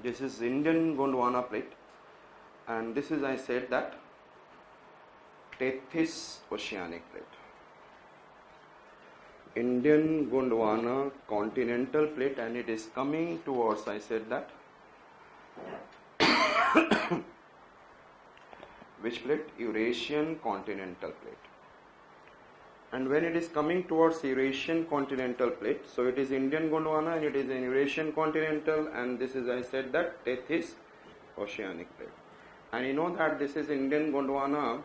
This is Indian Gondwana plate, and this is, I said that, Tethys oceanic plate. Indian Gondwana continental plate, and it is coming towards, I said that, which plate? Eurasian continental plate. And when it is coming towards Eurasian continental plate, so it is Indian Gondwana and it is an Eurasian continental, and this is, I said that, Tethys oceanic plate. And you know that this is Indian Gondwana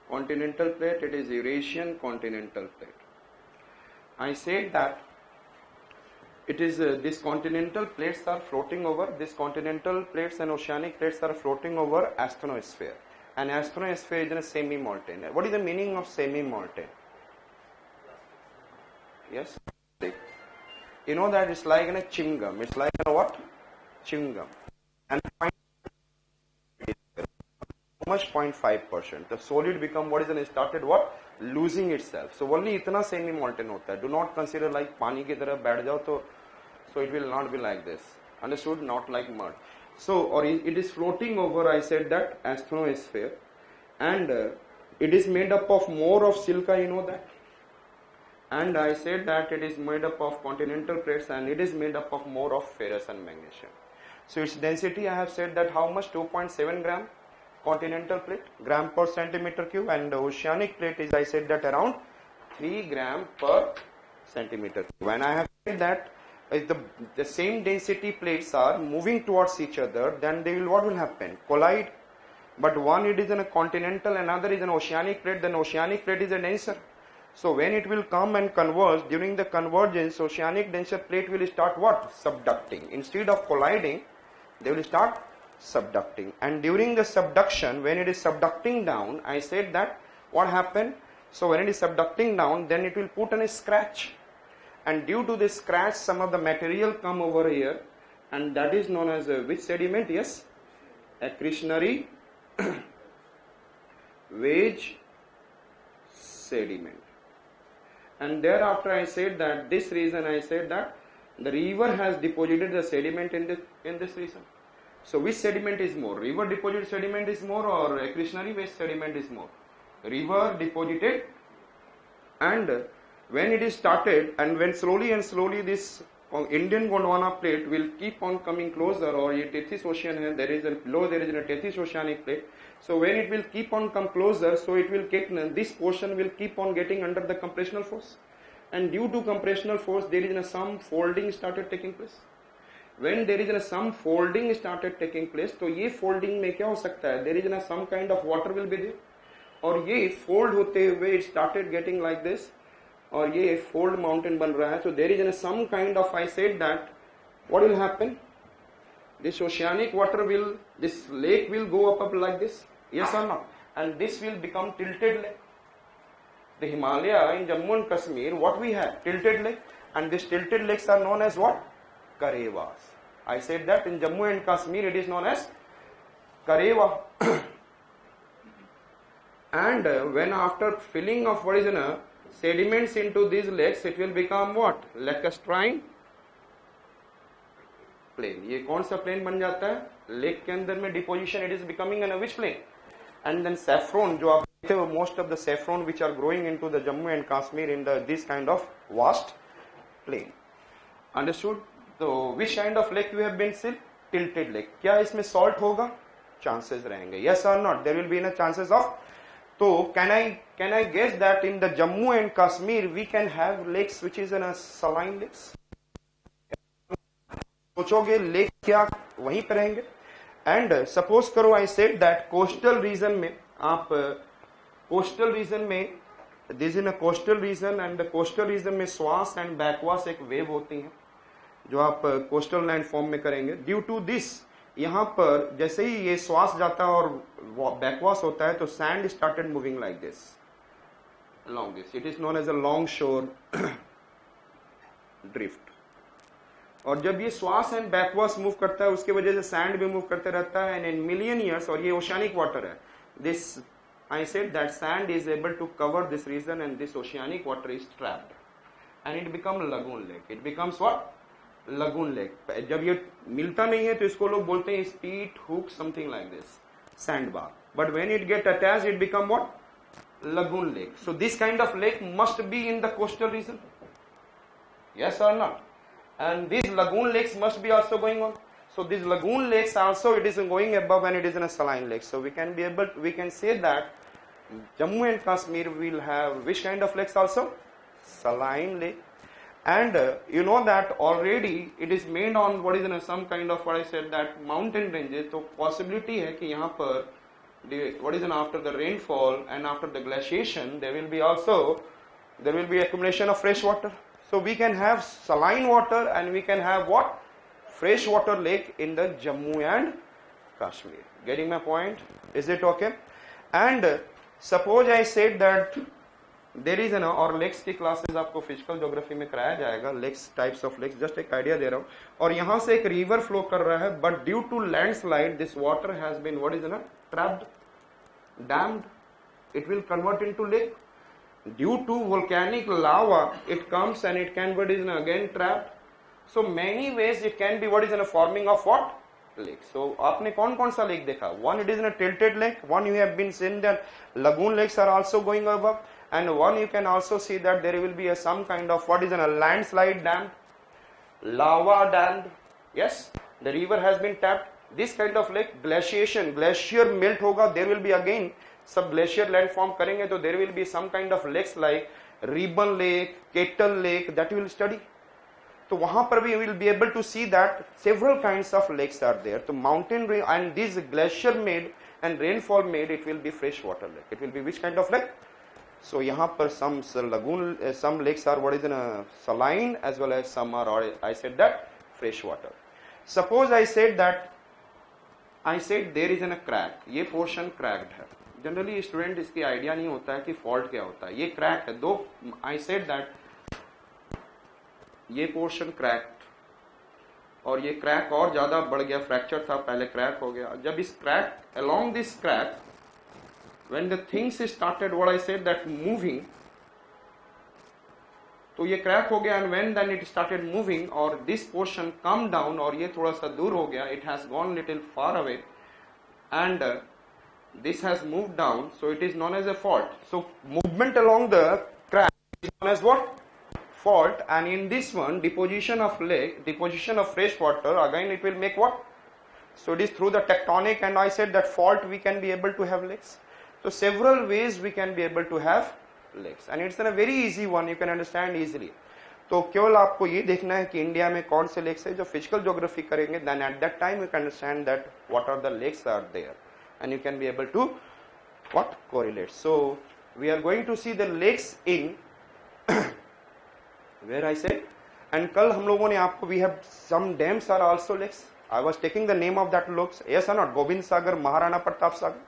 continental plate, it is Eurasian continental plate. I said that it is these continental plates are floating over, these continental plates and oceanic plates are floating over asthenosphere. And asthenosphere is in a semi-molten. What is the meaning of semi-molten? Yes? You know that it's like in a chewing gum. It's like a what? Chewing gum. And how much? 0.5%. The solid become what is, and it started what? Losing itself. So only itna semi-molten hota hai. Do not consider like pani ki tarah baith jao to, so it will not be like this. Understood? Not like mud. So, or it is floating over, I said that, asthenosphere, and it is made up of more of silica, you know that. And I said that it is made up of continental plates, and it is made up of more of ferrous and magnesium. So its density, I have said that how much? 2.7 gram continental plate, gram per centimeter cube, and the oceanic plate is, I said that, around 3 gram per centimeter cube. When I have said that if the same density plates are moving towards each other, then they will, what will happen? Collide. But one it is in a continental, another is an oceanic plate, then oceanic plate is a denser. So when it will come and converge, during the convergence, oceanic denser plate will start what? Subducting. Instead of colliding, they will start subducting. And during the subduction, when it is subducting down, I said that what happened? So when it is subducting down, then it will put on a scratch. And due to this scratch, some of the material come over here, and that is known as which sediment? Yes, accretionary wedge sediment. And thereafter I said that this reason, I said that the river has deposited the sediment in this region. So which sediment is more? River deposited sediment is more, or accretionary wedge sediment is more? River deposited. And when it is started, and when slowly and slowly this Indian Gondwana plate will keep on coming closer, or a Tethys ocean, there is a below there is a Tethys oceanic plate. So when it will keep on come closer, so it will get, this portion will keep on getting under the compressional force, and due to compressional force there is some folding started taking place. When there is some folding started taking place, so ये folding में क्या हो सकता है? There is some kind of water will be there, और ये fold होते हुए it started getting like this, और ये fold mountain बन रहा है. So there is some kind of, I said that, what will happen? This oceanic water will, this lake will go up like this, yes or not? And this will become tilted lake. The Himalaya in Jammu and Kashmir, what we have? Tilted lake. And these tilted lakes are known as what? Karevas. I said that in Jammu and Kashmir it is known as Kareva. And when after filling of what is sediments into these lakes, it will become what? Lacustrine plain. ये कौन सा plane बन जाता है? Lake के अंदर में deposition, it is becoming an which plain. And then saffron, जो आप देखते हो, most of the saffron which are growing into the Jammu and Kashmir in this kind of vast plain. Understood? तो which kind of lake you have been सिल? Tilted lake. क्या इसमें salt होगा? Chances रहेंगे. यस और not? There will be in chances of. तो can I guess that in the Jammu and Kashmir we can have lakes which is in a saline lakes? सोचोगे lake क्या वहीं पर रहेंगे? एंड सपोज करो, आई said that coastal region में, आप coastal region में, this in a coastal region, and coastal region में स्वास एंड बैकवास एक वेव होती है जो आप कोस्टल लैंड फॉर्म में करेंगे. ड्यू टू दिस, यहाँ पर जैसे ही ये श्वास जाता है और बैकवास होता है, तो sand started moving like this along this. It is known as a long shore drift. और जब ये श्वास एंड बैकवास मूव करता है, उसके वजह से सैंड भी मूव करते रहता है, एंड इन मिलियन ईयर्स, और ये ओशियानिक वाटर है, this I said that sand is able to cover this region, and this oceanic water is trapped, and it becomes lagoon lake. It becomes what? Lagoon lake. जब ये मिलता नहीं है तो इसको लोग बोलते हैं spit hook, something like this, sand bar, but when it get attached it become what, lagoon lake. So this kind of lake must be in the coastal region, yes or not? And these lagoon lakes must be also going on. So these lagoon lakes also, it is going above and it is in a saline lake. So we can be able to, we can say that Jammu and Kashmir will have which kind of lakes also? Saline lake. And you know that already it is made on what is in a, some kind of what I said that mountain ranges. So possibility है कि यहाँ पर what is an after the rainfall and after the glaciation there will be also accumulation of fresh water. So we can have saline water and we can have what, fresh water lake in the Jammu and Kashmir. Getting my point? Is it okay? And suppose I said that there is an, और lakes की classes आपको physical geography में कराया जाएगा, lakes, types of lakes, just एक idea दे रहा हूं। और यहां से एक रिवर फ्लो कर रहा है, but due to landslide this water has been what is ना trapped, dammed, it will convert into lake. Due to volcanic lava it comes and it can what is again trapped. So many ways it can be what is in a forming of what, lake. So आपने कौन कौन सा lake देखा? One it is in a tilted lake, one you have been seen that lagoon lakes are also going above, and one you can also see that there will be a some kind of what is in a landslide dam, lava dam. Yes, the river has been tapped. This kind of lake, glaciation, glacier melt होगा, there will be again सब glacier land form करेंगे तो there will be some kind of lakes like ribbon lake, kettle lake, that will study. तो वहां पर भी will be able to see that several kinds of lakes are there. तो mountain and this glacier made and rainfall made it will be fresh water lake. It will be which kind of lake? So यहाँ पर some lagoon, some lakes are what is in a saline as well as some are, or I said that fresh water. Suppose I said that there is in a crack, ये portion cracked है। Generally student इसकी idea नहीं होता है कि fault क्या होता है। ये क्रैक है, दो आई सेड दैट ये पोर्शन क्रैक्ड और ये क्रैक और ज्यादा बढ़ गया, फ्रैक्चर था पहले, क्रैक हो गया। जब इस crack along this crack when the things started what I said that moving, तो ये क्रैक हो गया and when then it started moving और दिस पोर्शन कम डाउन और ये थोड़ा सा दूर हो गया, it has gone little far away and this has moved down, so it is known as a fault. So movement along the crack is known as what? Fault. And in this one, deposition of lake, deposition of fresh water, again it will make what? So it is through the tectonic, and I said that fault we can be able to have lakes. So several ways we can be able to have lakes, and it's a very easy one, you can understand easily. तो केवल आपको ये देखना है कि India में कौन से लेक्स है। जो फिजिकल ज्योग्राफी करेंगे then at that time you can understand that what are the lakes are there. And you can be able to what, correlate. So we are going to see the lakes in where I said, and कल हम लोगों ने आपको we have some dams are also lakes. I was taking the name of that lakes, yes or not? Gobind Sagar, Maharana Pratap Sagar.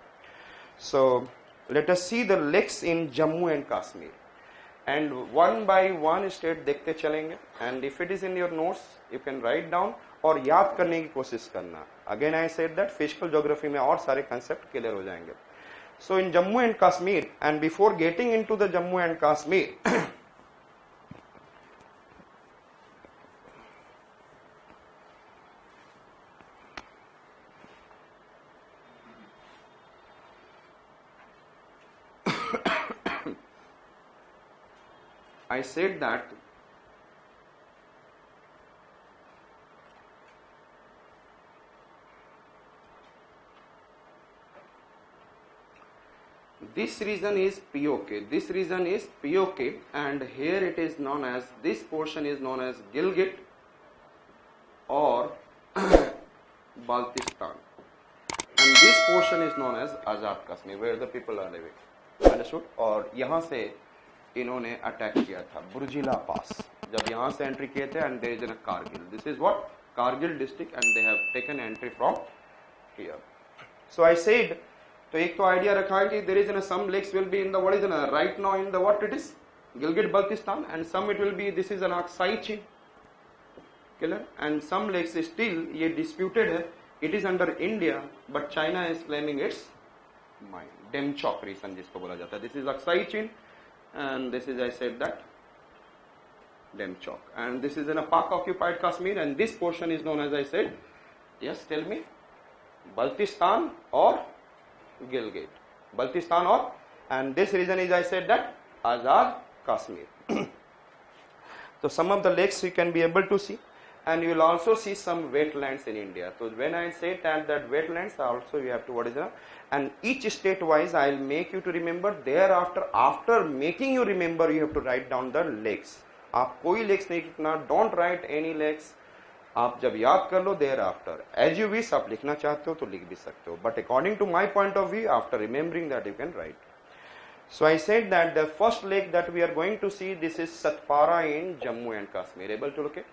So let us see the lakes in Jammu and Kashmir, and one by one state देखते चलेंगे, and if it is in your notes you can write down और याद करने की कोशिश करना। Again I said that physical geography में और सारे कंसेप्ट क्लियर हो जाएंगे। So in Jammu and Kashmir, and before getting into the Jammu and Kashmir, I said that this region is POK, this region is POK, and here it is known as, this portion is known as Gilgit or Baltistan, and this portion is known as Azad Kashmir where the people are living. Understood? और यहाँ से इन्होंने attack किया था बुर्जिला पास, जब यहाँ से entry किए थे, and there is in Kargil, this is what, Kargil district, and they have taken entry from here. So I said, तो एक तो आइडिया रखा है कि there is in some lakes will be in the what is in right now in the what it is Gilgit Baltistan, and some it will be, this is an Aksai Chin clear, and some lakes still ये disputed है, it is under India but China is claiming it's mine, Demchok region जिसको बोला जाता है, this is Aksai Chin and this is I said that Demchok. And this is in a Pak occupied Kashmir, and this portion is known, as I said, yes, tell me, Baltistan or Gilgit. Baltistan or, and this region is, I said that, Azad Kashmir. So some of the lakes you can be able to see, and you will also see some wetlands in India. So when I say that wetlands, also you have to, what is that? And each state wise I will make you to remember. Thereafter, after making you remember, you have to write down the lakes. आप कोई lakes नहीं लिखना, don't write any lakes. आप जब याद कर लो, thereafter as you wish, आप लिखना चाहते हो तो लिख भी सकते हो, but according to my point of view, after remembering that, you can write. So I said that the first lake that we are going to see, this is Satpara in Jammu and Kashmir. Able to look it?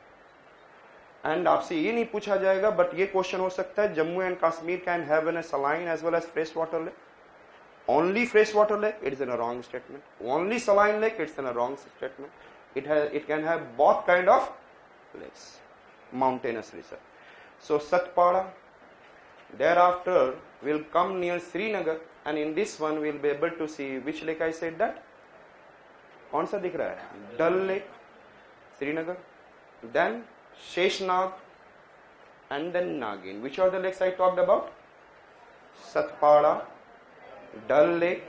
And आपसे ये नहीं पूछा जाएगा, but ये question हो सकता है, Jammu and Kashmir can have a saline as well as freshwater lake. Only freshwater lake, it is in a wrong statement. Only saline lake, it's in a wrong statement. It can have both kind of lakes, mountainous reserve. So Satpara, thereafter will come near Srinagar, and in this one we will be able to see which lake I said that. कौन सा दिख रहा है? Dal Lake, Srinagar. Then Sheshnag, and then Nagin. Which are the lakes I talked about? Satpara, Dal Lake,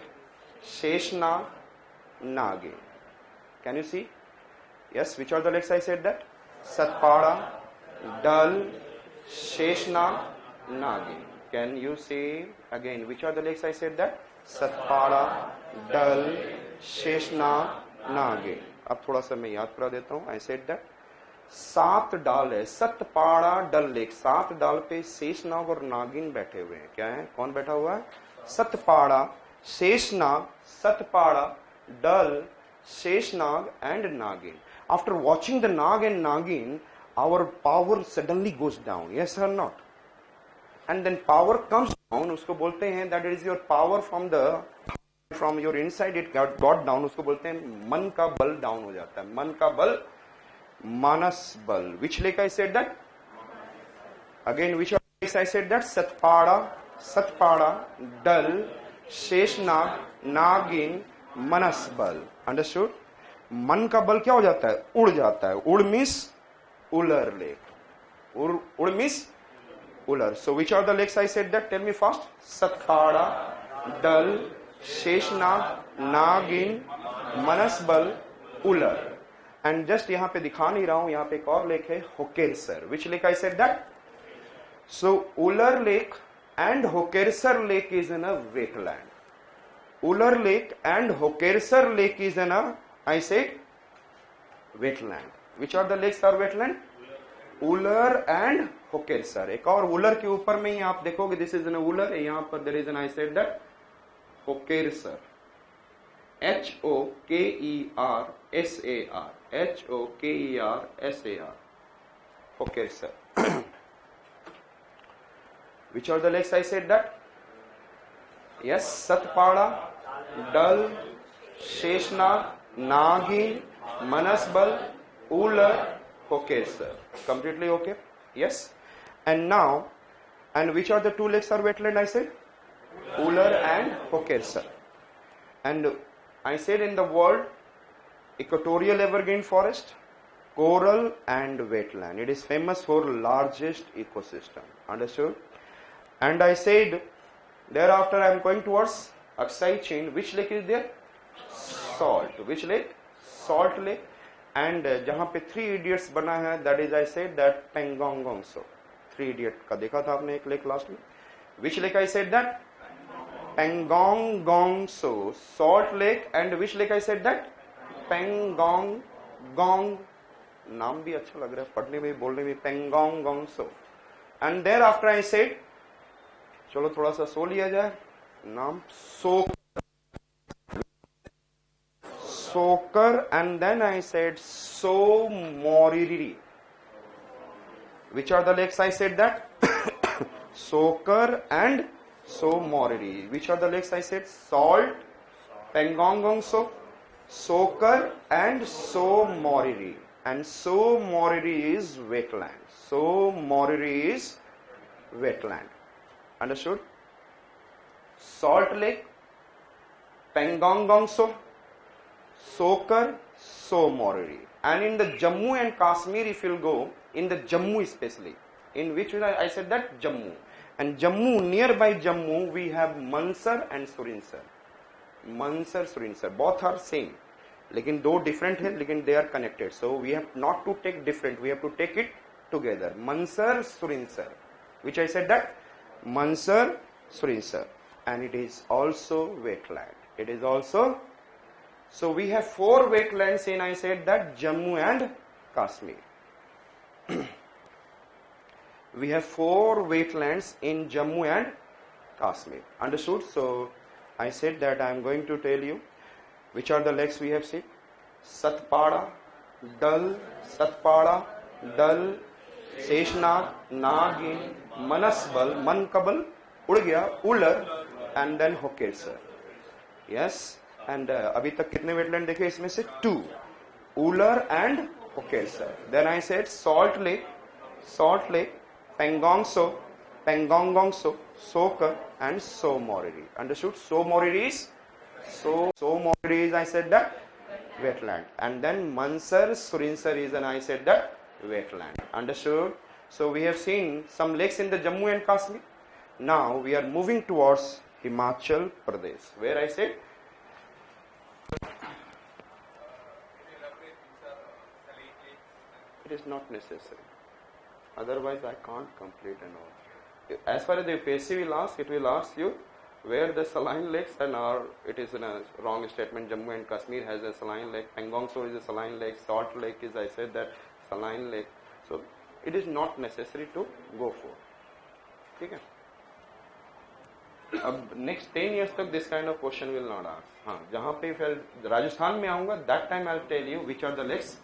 Sheshnag, Nagin. Can you see? Yes, which are the lakes I said that? Satpara, Dal, Sheshnag, Nagin. Can you see again which are the lakes I said that? Satpara, Dal, Sheshnag, Nagin. अब थोड़ा सा मैं याद करा देता हूँ. I said that 7 डाल है, सतपाड़ा डल लेक. 7 डाल पे शेषनाग और नागिन बैठे हुए हैं. क्या है? कौन बैठा हुआ है? सतपाड़ा, शेषनाग, सतपाड़ा, डल, Sheshnag and Nagin. After watching the Nag and Nagin, our power suddenly goes down. Yes or not? And then power comes down. उसको बोलते हैं that it is your power from your inside it got down. उसको बोलते हैं मन का बल down हो जाता है. मन का बल, मानस बल. Which lake I said that? Again, which lakes I said that? Satpara, Dal, Sheshnag, Nagin, Manas bal. Understood? मन का बल क्या हो जाता है? उड़ जाता है. उड़ मीन्स उलर लेक. उड़ means Wular. So which are the lakes I said that? Tell me first. Satpara, Dal, Sheshnag, Nagin, Manasbal, Ular. And just यहाँ पे दिखा नहीं रहा हूँ, यहाँ पे एक और लेक है, Hokersar. Which lake I said that? So Ular Lake and Hokersar Lake is in a wetland. Ular Lake and Hokersar Lake is in a, I said, wetland. Which are the lakes are wetland? Ular and Hokersar. एक और उलर के ऊपर में ही आप देखोगे, this is in a उलर. यहाँ पर there is an, I said that, Hokersar. Hokersar. Hokersar. Hokersar. Which are the lakes I said that? Yes, Satpara, Dal, Sheshnag, Nagin, Manasbal, Ular, Hokersar. Completely okay? Yes. And now, and which are the 2 lakes are wetland I said? Ular and Hokersar. And I said in the world, equatorial evergreen forest, coral and wetland. It is famous for largest ecosystem. Understood? And I said, thereafter I am going towards Aksai chain. Which lake is there? Salt. Which lake? Salt lake. And जहाँ पे 3 idiots बना है, that is I said that Pangong So. 3 idiot का देखा था आपने एक lake last में. Which lake I said that? Pangong So. Salt lake. And which lake I said that? Pangong. नाम भी अच्छा लग रहा है पढ़ने में बोलने में. Pangong So. And thereafter I said, चलो थोड़ा सा सो लिया जाए. नाम Sokar, and then I said Somoriri. Which are the lakes I said that? Sokar and Somoriri. Which are the lakes I said? Salt, Pangong So, Sokar and Somoriri. And Somoriri is wetland. Somoriri is wetland. Understood? Salt Lake, Pangong So, Sokar, Somoriri. And in the Jammu and Kashmir, if you'll go, in the Jammu especially, in which I said that Jammu. And Jammu, nearby Jammu, we have Mansar and Surinsar. Mansar, Surinsar, both are same. लेकिन दो different है, लेकिन they are connected. So we have not to take different, we have to take it together. Mansar, Surinsar, which I said that Mansar, Surinsar, and it is also wetland. It is also, so we have 4 wetlands in, I said that Jammu and Kashmir. We have 4 wetlands in Jammu and Kashmir. Understood? So I said that I am going to tell you which are the lakes we have seen. Satpada, Dal, Satpada, Dal, Seshnaag, Nagin, Manasbal, Mankabal, Udgya, Ular, and then Hokersar. Yes, and अभी तक कितने wetland देखे इसमें से 2, Ular and Hokersar. Then I said Salt Lake, Pangongso, Pangongongso, Sokar, and Somoriri. Understood? Somoriri is Somoriri is, I said that wetland, and then Mansar, Surinsar is, and I said that wetland. Understood? So we have seen some lakes in the Jammu and Kashmir. Now we are moving towards Himachal Pradesh, where I said it is not necessary. Otherwise, I can't complete and all. As far as the UPSC will ask, it will ask you where the saline lakes and are. It is in a wrong statement. Jammu and Kashmir has a saline lake. Pangongso is a saline lake. Salt Lake is, I said that, saline lake. So it is not necessary to go for. Okay. अब next 10 years तक this kind of question will not ask. हाँ, जहाँ पे फिर राजस्थान में आऊँगा, that time I'll tell you which are the lakes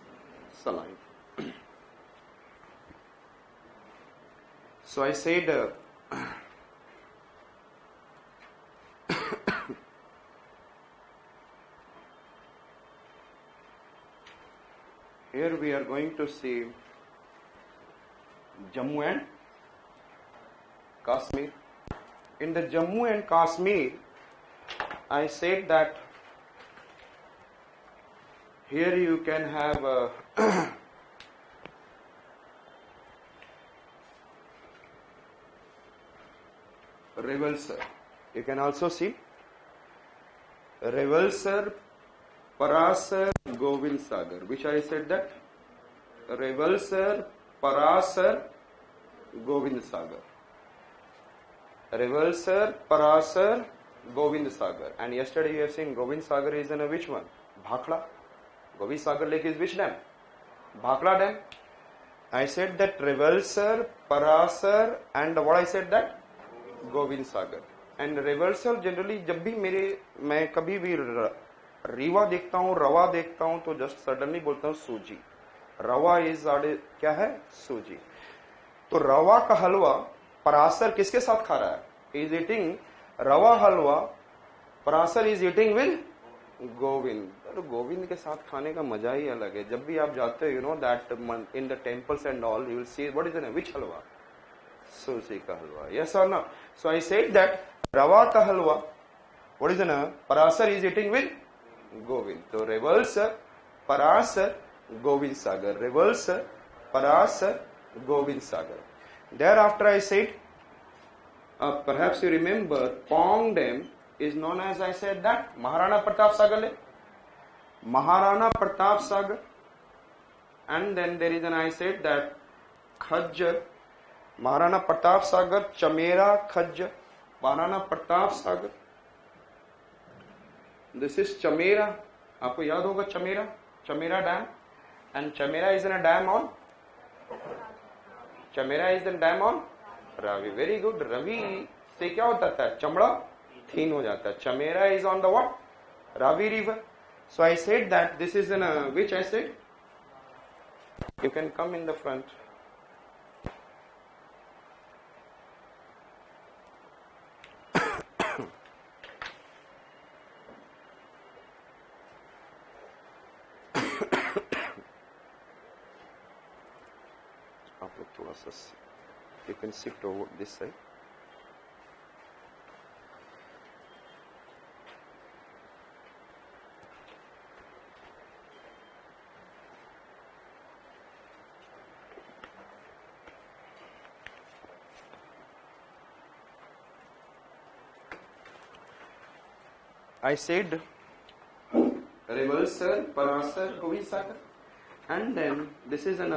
saline. So I said here we are going to see Jammu and Kashmir. In the Jammu and Kashmir, I said that here you can have Revalsar. You can also see Revalsar, Parasar, Govind Sagar, which I said that Revalsar, Parasar, Govind Sagar. Revalsar, Parasar, Govind Sagar. And yesterday you have seen Govind Sagar is in a which one? Bhakra. Govind Sagar lake is which dam? Bhakra dam. I said that Revalsar, Parasar, and what I said that? Govind Sagar. And reversal generally जब भी मैं कभी भी रीवा देखता हूँ, रवा देखता हूँ, तो जस्ट सडनली बोलता हूँ सूजी. रवा इज क्या है? सूजी. तो रवा का हलवा परासर किसके साथ खा रहा है? Is eating rava halwa. Parasar is eating with Govind. तो गोविंद के साथ खाने का मजा ही अलग है. जब भी आप जाते हो, you know that in the temples and all, you will see what is which halwa? सूजी का हलवा. यस और no? So I said that Rava ka halwa, what is the name? Parasar is eating with Govind. So Revalsar, Parasar, Govind Sagar. Revalsar, Parasar, Govind Sagar. Thereafter I said, perhaps you remember, Pong Dam is known as, I said that, Maharana Pratap Sagar Lake. Maharana Pratap Sagar. And then there is an, I said that, Khajjar. Maharana Pratap Sagar, Chamera, Khajjar. Maharana Pratap Sagar, this is Chamera. आपको याद होगा Chamera, Chamera dam. And Chamera is an dam on, Chamera is an dam on Ravi. Very good. Ravi से क्या होता था? चमड़ा thin हो जाता है. Chamera is on the what? Ravi river. So I said that this is an which I said, you can come in the front. You can shift over this side. I said Revalsar, Parasar, Govinsagar, and then this is in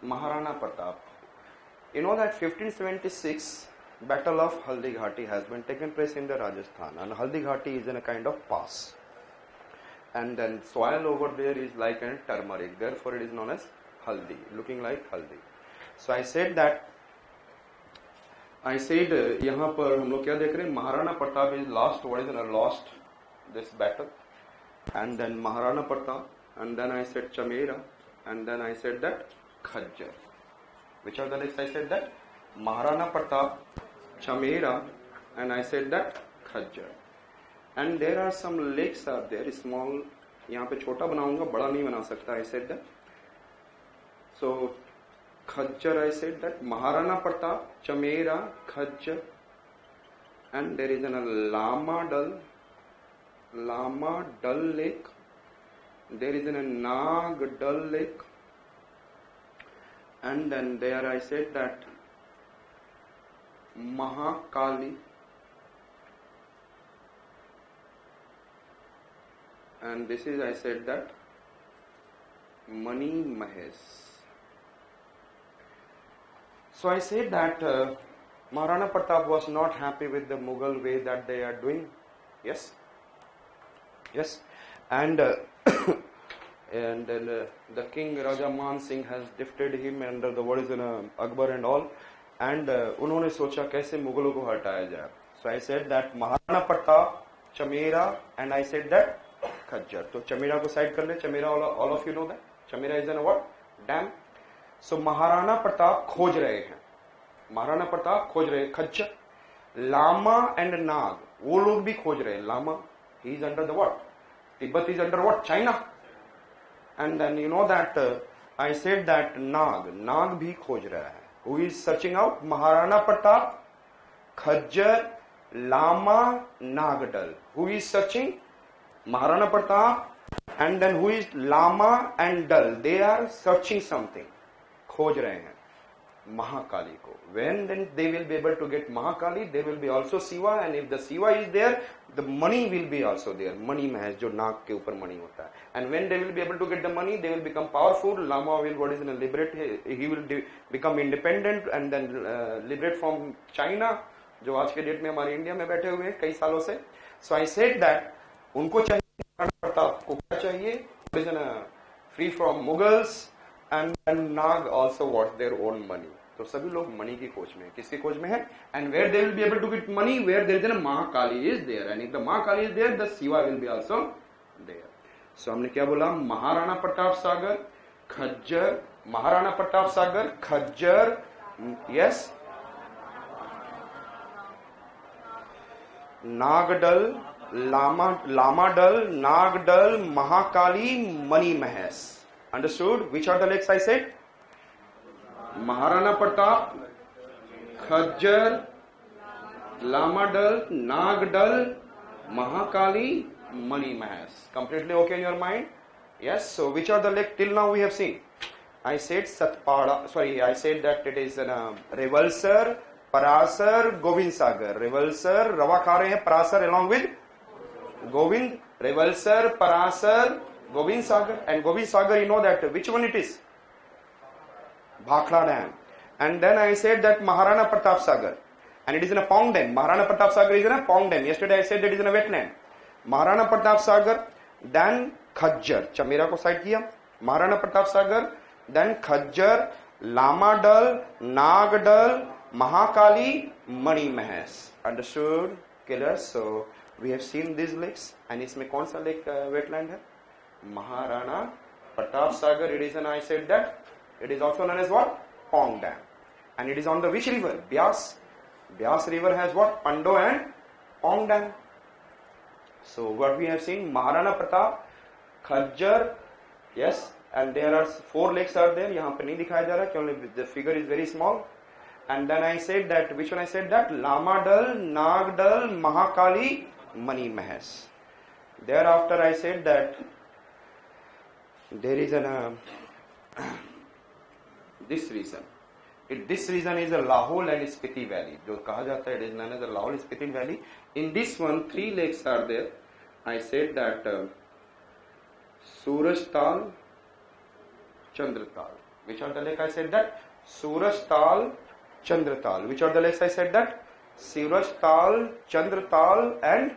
Maharana Pratap. You know that 1576 Battle of Haldi Ghati has been taken place in the Rajasthan, and Haldi Ghati is in a kind of pass, and then soil over there is like a turmeric, therefore it is known as Haldi, looking like Haldi. So I said यहाँ पर हम लोग क्या देख रहे हैं, Maharana Pratap is lost, what is lost this battle, and then Maharana Pratap, and then I said Chamera, and then I said that Khajjar. Which are the lakes? I said that Maharana Pratap, Chamera, and I said that Khajjar. And there are some lakes are there, small. यहाँ पे छोटा बनाऊंगा, बड़ा नहीं बना सकता. I said that. So Khajjar, I said that Maharana Pratap, Chamera, Khajjar, and there is a Lama Dal Lake. There is a Nag Dal Lake, and then there I said that Mahakali, and this is I said that Mani Mahesh. So I said that Maharana Pratap was not happy with the Mughal way that they are doing. Yes, and and then the king Raja Man Singh has defeated him under the what is in Akbar and all, and उन्होंने सोचा कैसे मुगलों को हटाया जाए. So I said that Maharana Pratap, Chamera, and I said that Khajjar. तो Chamera को side कर ले. Chamera all of you know that Chamera is in a what? Dam. So Maharana Pratap खोज रहे हैं, महाराणा प्रताप खोज रहे हैं खच्चर. लामा एंड नाग वो लोग भी खोज रहे हैं. Lama he is under the what? Tibet is under what? China. And then you know that I said that नाग भी खोज रहा है. Who is searching out? Maharana Pratap, खज्जर, Lama, नागडल. Who is searching? Maharana Pratap, and then who is Lama and Dal? They are searching something. खोज रहे हैं महाकाली को. When then they will be able to get Mahakali, there will be also Shiva, and if the Shiva is there, the money will be also there. Money Mahesh, जो नाग के ऊपर money होता है. And when they will be able to get the money, they will become powerful. Lama will what is in a liberate, he will become independent and then liberate from China, जो आज के date में हमारे India में बैठे हुए हैं कई सालों से. So I said that उनको चाहिए, प्रताप को क्या चाहिए? What is in a free from Mughals. And Nag also wants their own money. तो सभी लोग मनी की खोज में, किसकी खोज में है? And where they will be able to get money, where there is a Mahakali is there, and if the Mahakali is there, the Shiva will be also there. So हमने क्या बोला? महाराणा प्रताप सागर, खज्जर, महाराणा प्रताप सागर, खज्जर, yes, नागडल, लामाडल, Nagdal, Mahakali, Mani Mahesh. Understood? Which are the lakes I said? Maharana Pratap, Khajjar, Lamadal, Nagdal, Mahakali, Mani Mahesh. Completely okay in your mind? Yes. So which are the lakes till now we have seen? I said Satpada. Sorry, I said that it is Revalsar, Parasar, Govind Sagar. Revalsar, Rava खा रहे हैं Parasar along with Govind. Revalsar, Parasar, Govind Sagar, and Govind Sagar, you know that which one it is? Bhakra Dam. And then I said that Maharana Pratap Sagar, and it is in a pond dam. Maharana Pratap Sagar is in a pond dam. Yesterday I said it is in a wetland. Maharana Pratap Sagar, then Khajjar. Chamera को side किया. Maharana Pratap Sagar, then Khajjar, Lamadal, Nagdal, Mahakali, Mani Mahesh. Understood? Killers. So we have seen these lakes, and इसमें कौन सा lake wetland है? Maharana Pratap Sagar. It is an, I said that it is also known as what? Pong Dam. And it is on the which river? Byas. Byas river has what? Pando and Pong Dam. So what we have seen, Maharana Pratap, Khajjar, yes, and there are 4 lakes are there. यहाँ पे नहीं दिखाया जा रहा क्योंकि the figure is very small. And then I said that, which one I said that? Lamadal, Nagdal, Mahakali, Mani Mahesh. Thereafter I said that there is an this region. This region is a Lahore and Spiti Valley. जो कहा जाता है, it is known as the Lahore Spiti Valley. In this one, 3 lakes are there. I said that Surajtal, Chandratal. Which are the lakes? I said that Surajtal, Chandratal. Which are the lakes? I said that Surajtal, Chandratal and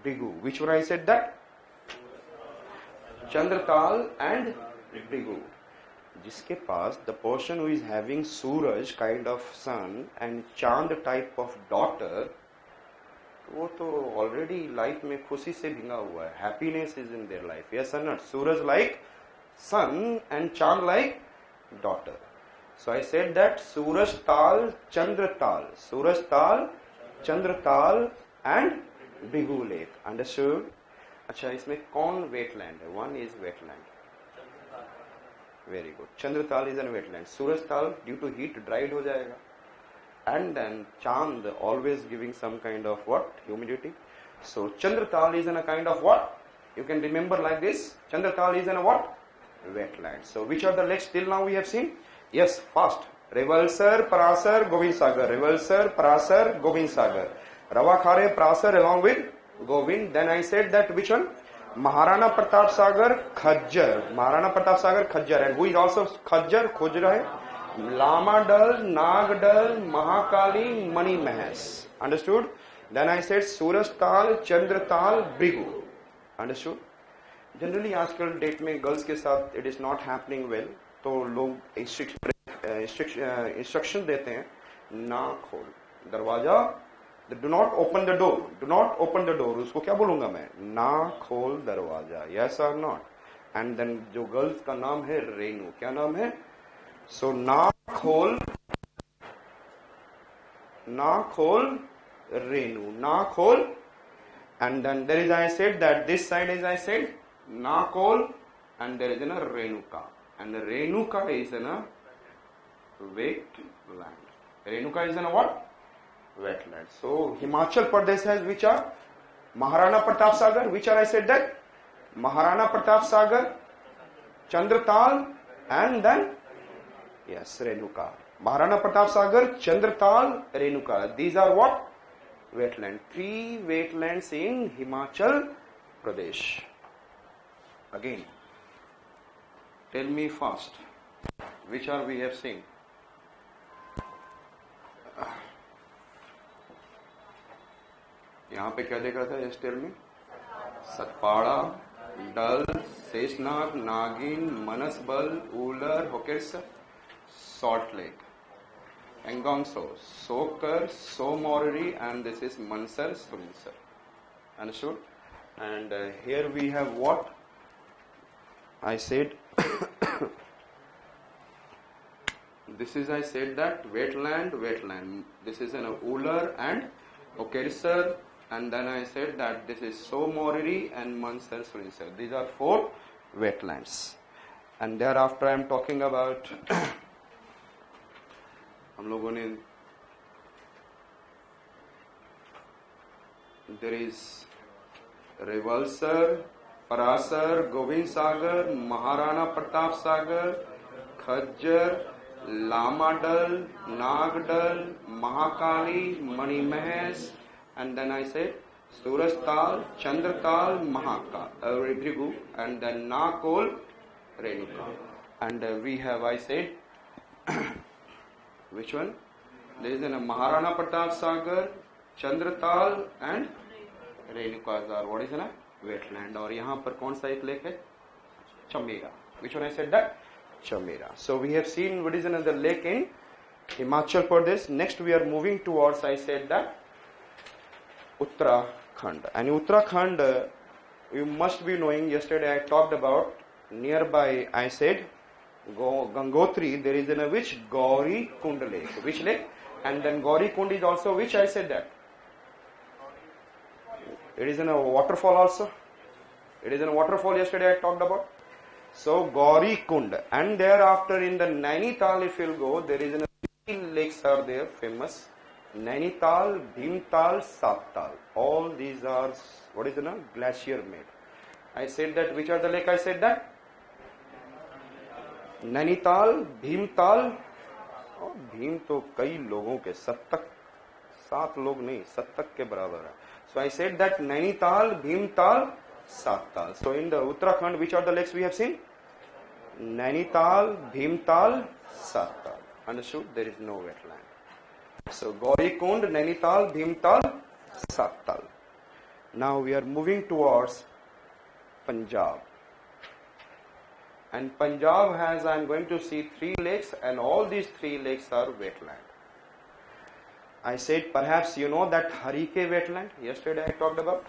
Bhrigu. Which one I said that? Chandratal and Bhrigu. जिसके पास the person who is having Suraj kind of son and Chand type of daughter, वो तो already life में खुशी से भिंगा हुआ है. Happiness is in their life. Yes or not? Suraj like son and Chand like daughter. So I said that Suraj Tal, Chandra Tal. Suraj Tal, Chandra Tal and Bhrigu Lake. Understood? अच्छा इसमें कौन wetland है? One is wetland. Very good. Chandratal is a wetland. Surajtal due to heat dried हो जाएगा. And then Chand always giving some kind of what? Humidity. So Chandratal is in a kind of what? You can remember like this. Chandratal is in a what? Wetland. So which are the lakes till now we have seen? Yes, fast. Revalsar, Parasar, Govind Sagar. Revalsar, Parasar, Govind Sagar. Ravakhare, Parasar along with Govind. Then I said that which one? Maharana Pratap Sagar खज्जर. Maharana Pratap Sagar खज्जर. And who is also खज्जर? खोज रहा है. Lamadal, Nagdal, Mahakali, Mani Mahesh. Understood? Then I said Surajtal, Chandratal, Bhrigu. Understood? Generally आजकल date में girls के साथ it is not happening well, तो लोग instruction देते हैं ना खोल दरवाजा, do not open the door, do not open the door. उसको क्या बोलूंगा मैं? ना खोल दरवाजा. यस और नॉट? एंड देन जो गर्ल्स का नाम है रेनू. क्या नाम है? सो ना खोल रेनू, ना खोल. And then there is, I said that this side is, I said Nakol, and there is a Renuka, and the Renuka is in a wetland. Renuka is in a what? Wetland. So Himachal Pradesh has which are Maharana Pratap Sagar. Which are, I said that Maharana Pratap Sagar, Chandratal, and then yes Renuka. Maharana Pratap Sagar, Chandratal, Renuka. These are what? Wetland. 3 wetlands in Himachal Pradesh. Again, tell me fast, which are we have seen? यहाँ पे क्या देखा था? Just tell me. Satpada, dull, Sheshnag, Nagin, Manasbal, Wular, Hokersar, salt lake, Engongso, Sokar, Somorri, and this is Mansar, Surinsar. Understood? And here we have what? I said, this is, I said that wetland. This is an Ular and Okersar, and then I said that this is Somorri and Mansar, Surinsar. These are 4 wetlands. And thereafter I am talking about हम लोगों ने there is Revalsar, Parasar, Govind Sagar, Maharana Pratap Sagar, Khajjar, Lamadal, Nagdal, Mahakali, Mani Mahesh, and then I said Surajtal, Chandratal, Bhrigu, and then Nakol, Renuka. And we have, I said, which one? There is a Maharana Pratap Sagar, Chandratal and Renukas are what is a wetland. और यहाँ पर कौन सा एक lake है? Chamera. Which one I said that? Chamera. So we have seen what is another lake in Himachal Pradesh. Next we are moving towards, I said that, Uttarakhand. And Uttarakhand, you must be knowing, yesterday I talked about nearby, I said Gangotri, there is in a which? Gauri Kund lake. Which lake? And then Gauri Kund is also which? I said that. It is in a waterfall also. It is in a waterfall yesterday I talked about. So Gauri Kund. And thereafter in the Nainital if you'll go, there is in a 3 lakes are there famous. Nainital, Bhimtal, Saptal. All these are, what is in a glacier made. I said that, which are the lake? I said that Nainital, Bhimtal. और भीम तो कई लोगों के 7 लोग नहीं 70 के बराबर है. So I said that Nainital, Bhimtal Sattal. So in the Uttarakhand, which are the lakes we have seen? Nainital, Bhimtal, Sattal. Understood? There is no wetland. So Gaurikund, Nainital, Bhimtal, Sattal. Now we are moving towards Punjab. And Punjab has, I am going to see 3 lakes, and all these 3 lakes are wetland. I said perhaps you know that Harike wetland, yesterday I talked about.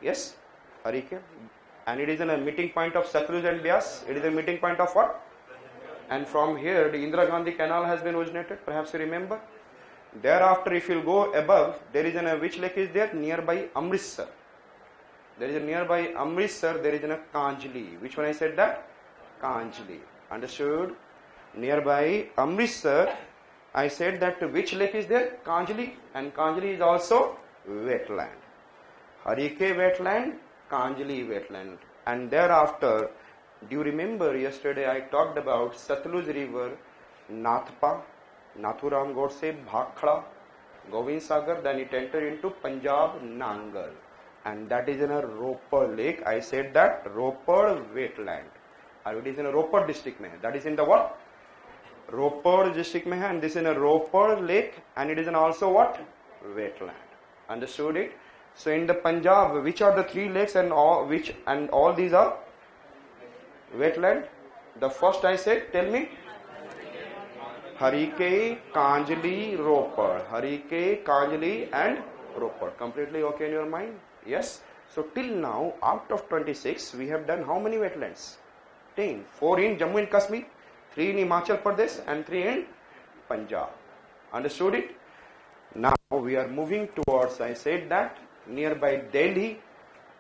Yes, Harike. And it is in a meeting point of Satluj and Bias. It is a meeting point of what? And from here the Indira Gandhi canal has been originated, perhaps you remember. Thereafter if you go above, there is which lake is there? Nearby Amritsar. There is a nearby Amritsar, there is a Kanjli. Which one I said that? Kanjli. Understood? Nearby Amritsar, I said that which lake is there? Kanjli. And Kanjli is also wetland. Harike wetland, Kanjli wetland. And thereafter, do you remember yesterday I talked about Satluj river, Nathpa, Nathuram Godse, Bhakhda, Govind Sagar, then it entered into Punjab, Nangal. And that is in a Ropar lake. I said that Ropar wetland. It is in a Ropar district mein. That is in the what? Ropar district mein hai, and this is in a Ropar lake, and it is in also what? Wetland. Understood it? So in the Punjab, which are the 3 lakes and all these are wetland? The first I said, tell me. Harike, Kanjli, Ropar. Harike, Kanjli and Ropar. Completely okay in your mind? Yes. So till now, out of 26, we have done how many wetlands? 10. 4 in Jammu and Kashmir, 3 in Himachal Pradesh and 3 in Punjab. Understood it? Now we are moving towards, I said that, nearby Delhi,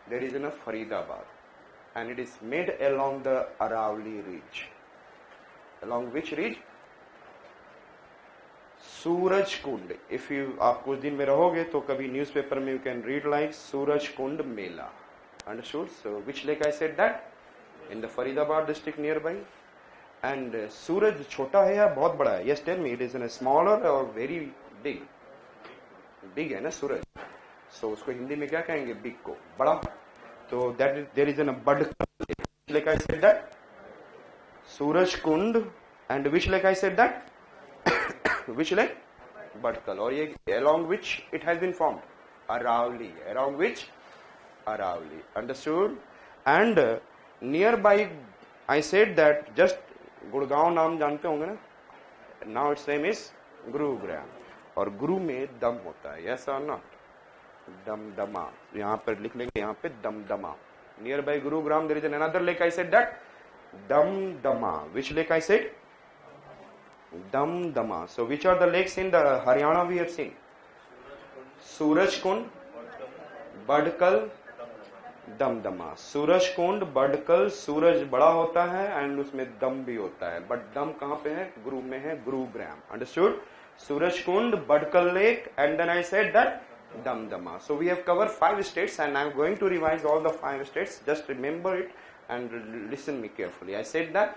there is enough Faridabad. And it is made along the Aravalli Ridge. Along which ridge? Suraj Kund. If you आप कुछ दिन में रहोगे तो कभी newspaper में you can read like Suraj Kund mela. Understood? So which lake I said that? In the Faridabad district near by. And सूरज छोटा है या बहुत बड़ा है? Yes tell me. It is in smaller और वेरी बिग? बिग है ना सूरज. सो उसको हिंदी में क्या कहेंगे? बिग को बड़ा. तो दैट देयर इज इन बड lake I said that Suraj Kund. And which lake I said that? Which lake? Badkal. और ये along which it has been formed? Aravalli. Around which? Aravalli. Understood? And nearby, I said that just Gurgaon नाम जानते होंगे ना? Now its name is Gurugram. और गुरु में दम होता है. Yes or not? दमदमा. यहाँ पर लिख लेंगे यहाँ पे Damdama. Nearby Gurugram there is another lake. I said that Damdama. Which lake I said? Damdama. So which are the lakes in the Haryana we have seen? Suraj Kund, Badkal, Damdama. Suraj Kund, Badkal, सूरज बड़ा होता है and उसमें दम भी होता है. But दम कहाँ पे है? गुरु में है. Gurugram. Understood? Suraj Kund, Badkal lake, and then I said that Damdama. So we have covered 5 states and I am going to revise all the 5 states. Just remember it and listen me carefully. I said that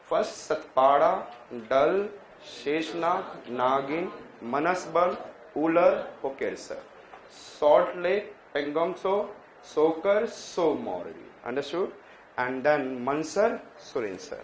first Satpada, Dal, Sheshnath, Nagin, Manasbal, Ular, Hokersar. Salt Lake, Pengongso, Sokar, Somori. Understood? And then Mansar, Surinsar.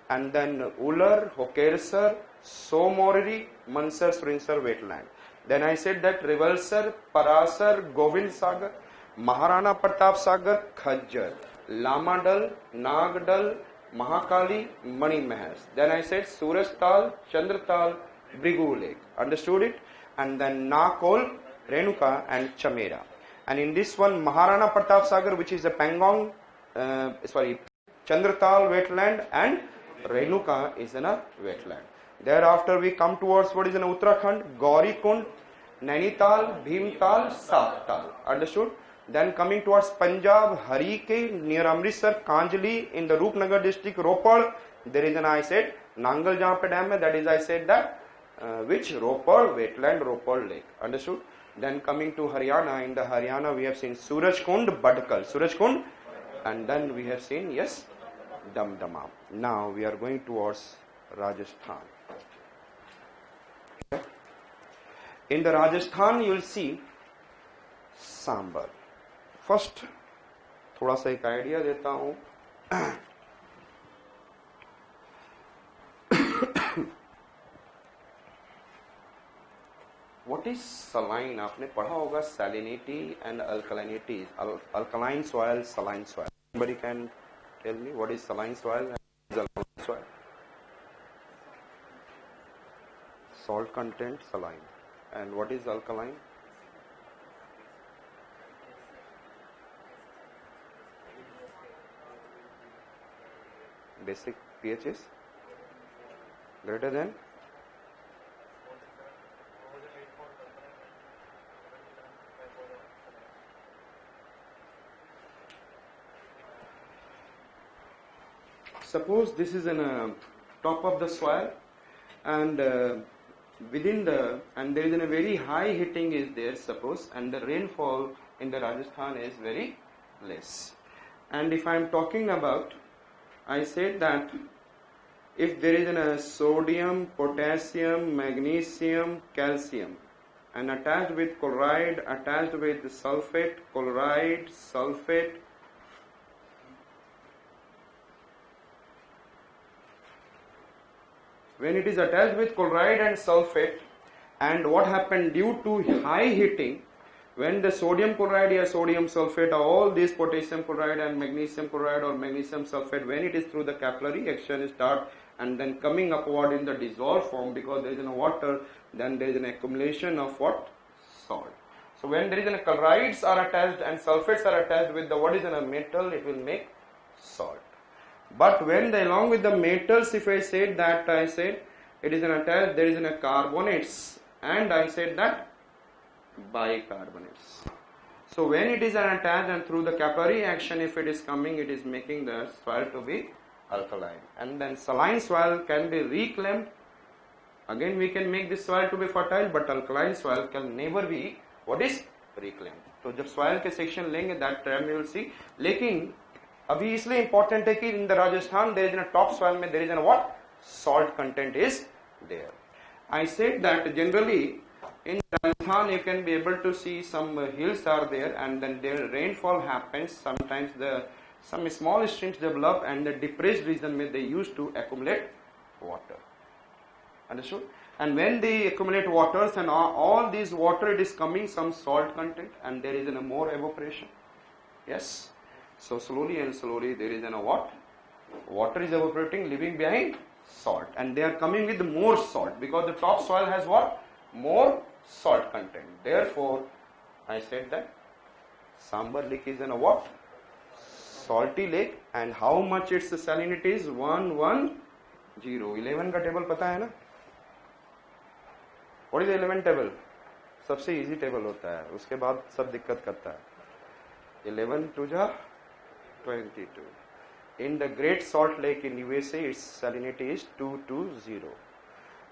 And then Ular, Hokersar, Somori, Mansar, Surinsar wetland. Then I said that Revalsar, Parasar, Govind Sagar, Maharana Pratap Sagar, Khajjar, Lamadal, Nagdal, Mahakali, Mani Mahas. Then I said Surajtal, Chandratal, Brigu Lake. Understood it? And then Nakol, Renuka and Chamera. And in this one, Maharana Pratap Sagar, which is a Pangong, Chandratal wetland, and Renuka is in a wetland. Thereafter we come towards what is in Uttarakhand, Gaurikund, Nainital, Bhimtal, Sattal. Understood? Then coming towards Punjab, Harike, near Amritsar, Kanjli, in the Roopnagar district, Ropar, there is an, I said, Nangal jahan pe dam hai, that is I said that, which? Ropar, wetland, Ropar lake. Understood? Then coming to Haryana, in the Haryana we have seen Suraj Kund, Badkal. Suraj Kund, and then we have seen, yes, Damdama. Now we are going towards Rajasthan. In the Rajasthan you will see Sambar. First थोड़ा सा एक idea देता हूँ. What is saline? आपने पढ़ा होगा salinity and alkalinity. Alkaline soil, saline soil. Somebody can tell me what is saline soil and alkaline soil? Salt content saline. And what is alkaline? Basic pH is greater than. Suppose this is in a top of the soil, and within the, and there is a very high heating is there, suppose, and the rainfall in the Rajasthan is very less. And if I am talking about, I said that if there is a sodium, potassium, magnesium, calcium, and attached with chloride, attached with sulfate, chloride, sulfate, when it is attached with chloride and sulfate, and what happened due to high heating, when the sodium chloride or sodium sulfate or all these potassium chloride and magnesium chloride or magnesium sulfate, when it is through the capillary action start and then coming upward in the dissolved form, because there is no water, then there is an accumulation of what? Salt. So when there is a chlorides are attached and sulfates are attached with the what is in a metal, it will make salt. But when the, along with the metals, if I said that, I said it is an attached, there is a carbonates, and I said that bicarbonates. So when it is an attached and through the capillary action, if it is coming, it is making the soil to be alkaline. And then saline soil can be reclaimed. Again we can make this soil to be fertile, but alkaline soil can never be what is reclaimed. तो जब soil के section लेंगे, that time you will see. लेकिन अभी इसलिए important है कि in the Rajasthan there is a top soil में there is a what? Salt content is there. I said that generally in Rajasthan you can be able to see some hills are there, and then there rainfall happens. Sometimes some small streams develop, and the depressed region where they used to accumulate water. Understood? And when they accumulate waters and all these water, it is coming some salt content, and there is a more evaporation. Yes. So slowly and slowly there is a what? Water is evaporating, leaving behind salt, and they are coming with more salt because the top soil has what? More salt content. Therefore, I said that Sambar lake is a what? Salty lake. And how much its salinity is? 110. 11 का table पता है ना? What is the 11 table? सबसे easy table होता है, उसके बाद सब दिक्कत करता है. 11 to the 22. In the Great Salt Lake in USA, its salinity is 220.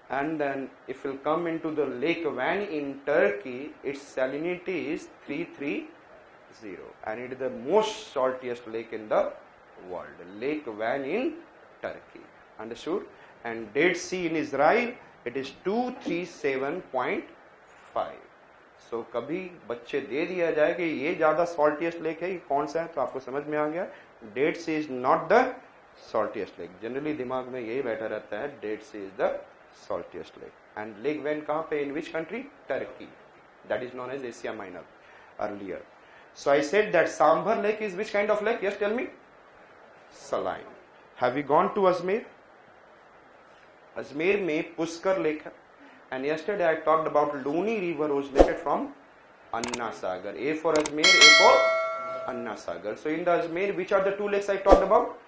And then if you come into the Lake Van in Turkey, its salinity is 330. And it is the most saltiest lake in the world. Lake Van in Turkey. Understood? And Dead Sea in Israel, it is 237.5. So कभी बच्चे दे दिया जाए कि ये ज़्यादा saltiest lake है, ये कौन सा है, तो आपको समझ में आ गया. Dead Sea is not the saltiest lake. Generally दिमाग में यही बैठा रहता है, Dead Sea is the saltiest lake. And Lake Van कहाँ पे? In which country? Turkey. That is known as Asia Minor earlier. So I said that Sambar lake is which kind of lake? Yes, tell me. Saline. Have you gone to Ajmer? Ajmer में Pushkar lake है. And yesterday I talked about Luni river originated from Anna Sagar. A for Ajmer, A for Anna Sagar. So in the Ajmer, which are the two lakes I talked about?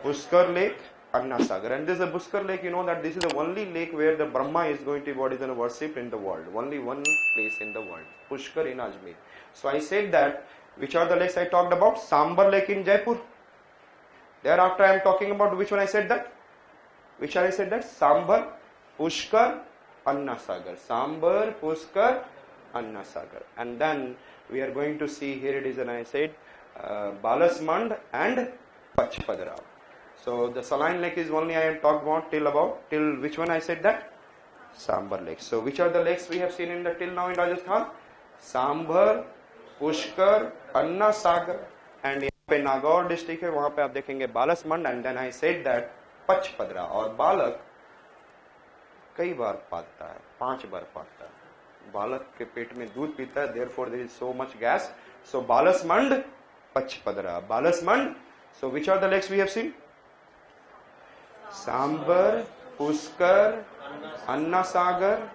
Pushkar lake, Anna Sagar. And this is a Pushkar lake, you know that this is the only lake where the Brahma is going to be worshipped in the world. Only one place in the world. Pushkar in Ajmer. So I said that, which are the lakes I talked about? Sambar lake in Jaipur. Thereafter I am talking about which one I said that? Which I said that? Sambar, Pushkar, Anna Sagar. Sambar, Pushkar, Anna Sagar. And then we are going to see, here it is, and I said Balasmand and Pachpadra. So the saline lake is only I am talking about till which one I said that? Sambar lake. So which are the lakes we have seen till now in Rajasthan? Sambar, Pushkar, Anna Sagar. And यहाँ पे Nagaur district है, वहां पे आप देखेंगे Balsamand. And then I said that Pachpadra. और बालक कई बार पालता है, 5 बार पालता है. बालक के पेट में दूध पीता है, therefore there is so much gas. So Balsamand, Pachpadra, Balsamand. So which are the lakes we have seen? Sambhar, Pushkar, Anna Sagar,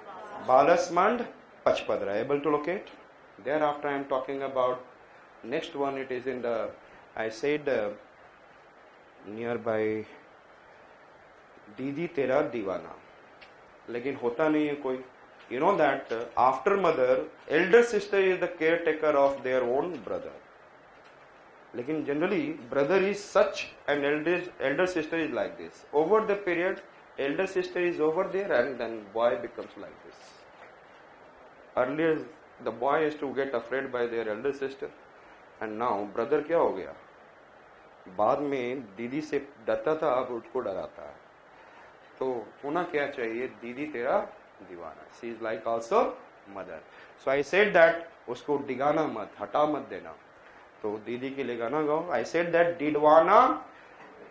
Balsamand, Pachpadra. Able to locate? Thereafter I am talking about next one. It is in the, I said nearby दीदी तेरा दीवाना. लेकिन होता नहीं है कोई. You know that after mother, elder sister is the caretaker of their own brother. लेकिन generally brother is such and elder sister is like this. Over the period, elder sister is over there and then boy becomes like this. Earlier the boy used to get afraid by their elder sister and now brother क्या हो गया? बाद में दीदी से डरता था, अब उसको डराता है. तो होना क्या चाहिए? दीदी तेरा दीवाना. She is like also mother. So I said that उसको डिगाना मत, हटा मत देना. तो दीदी के लिए गाना गाओ. I said that Didwana,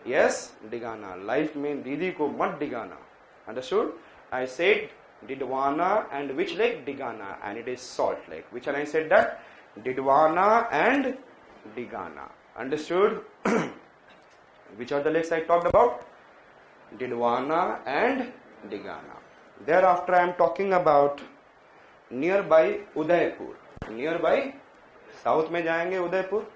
yes, Digana. Life में दीदी को मत Digana. Understood? I said Didwana and which lake? Digana, and it is Salt Lake. Which one I said that? Didwana and Digana. Understood? Which are the lakes I talked about? Didwana and Digana. Thereafter I am talking about nearby Udaipur. Nearby, south में जाएंगे Udaipur.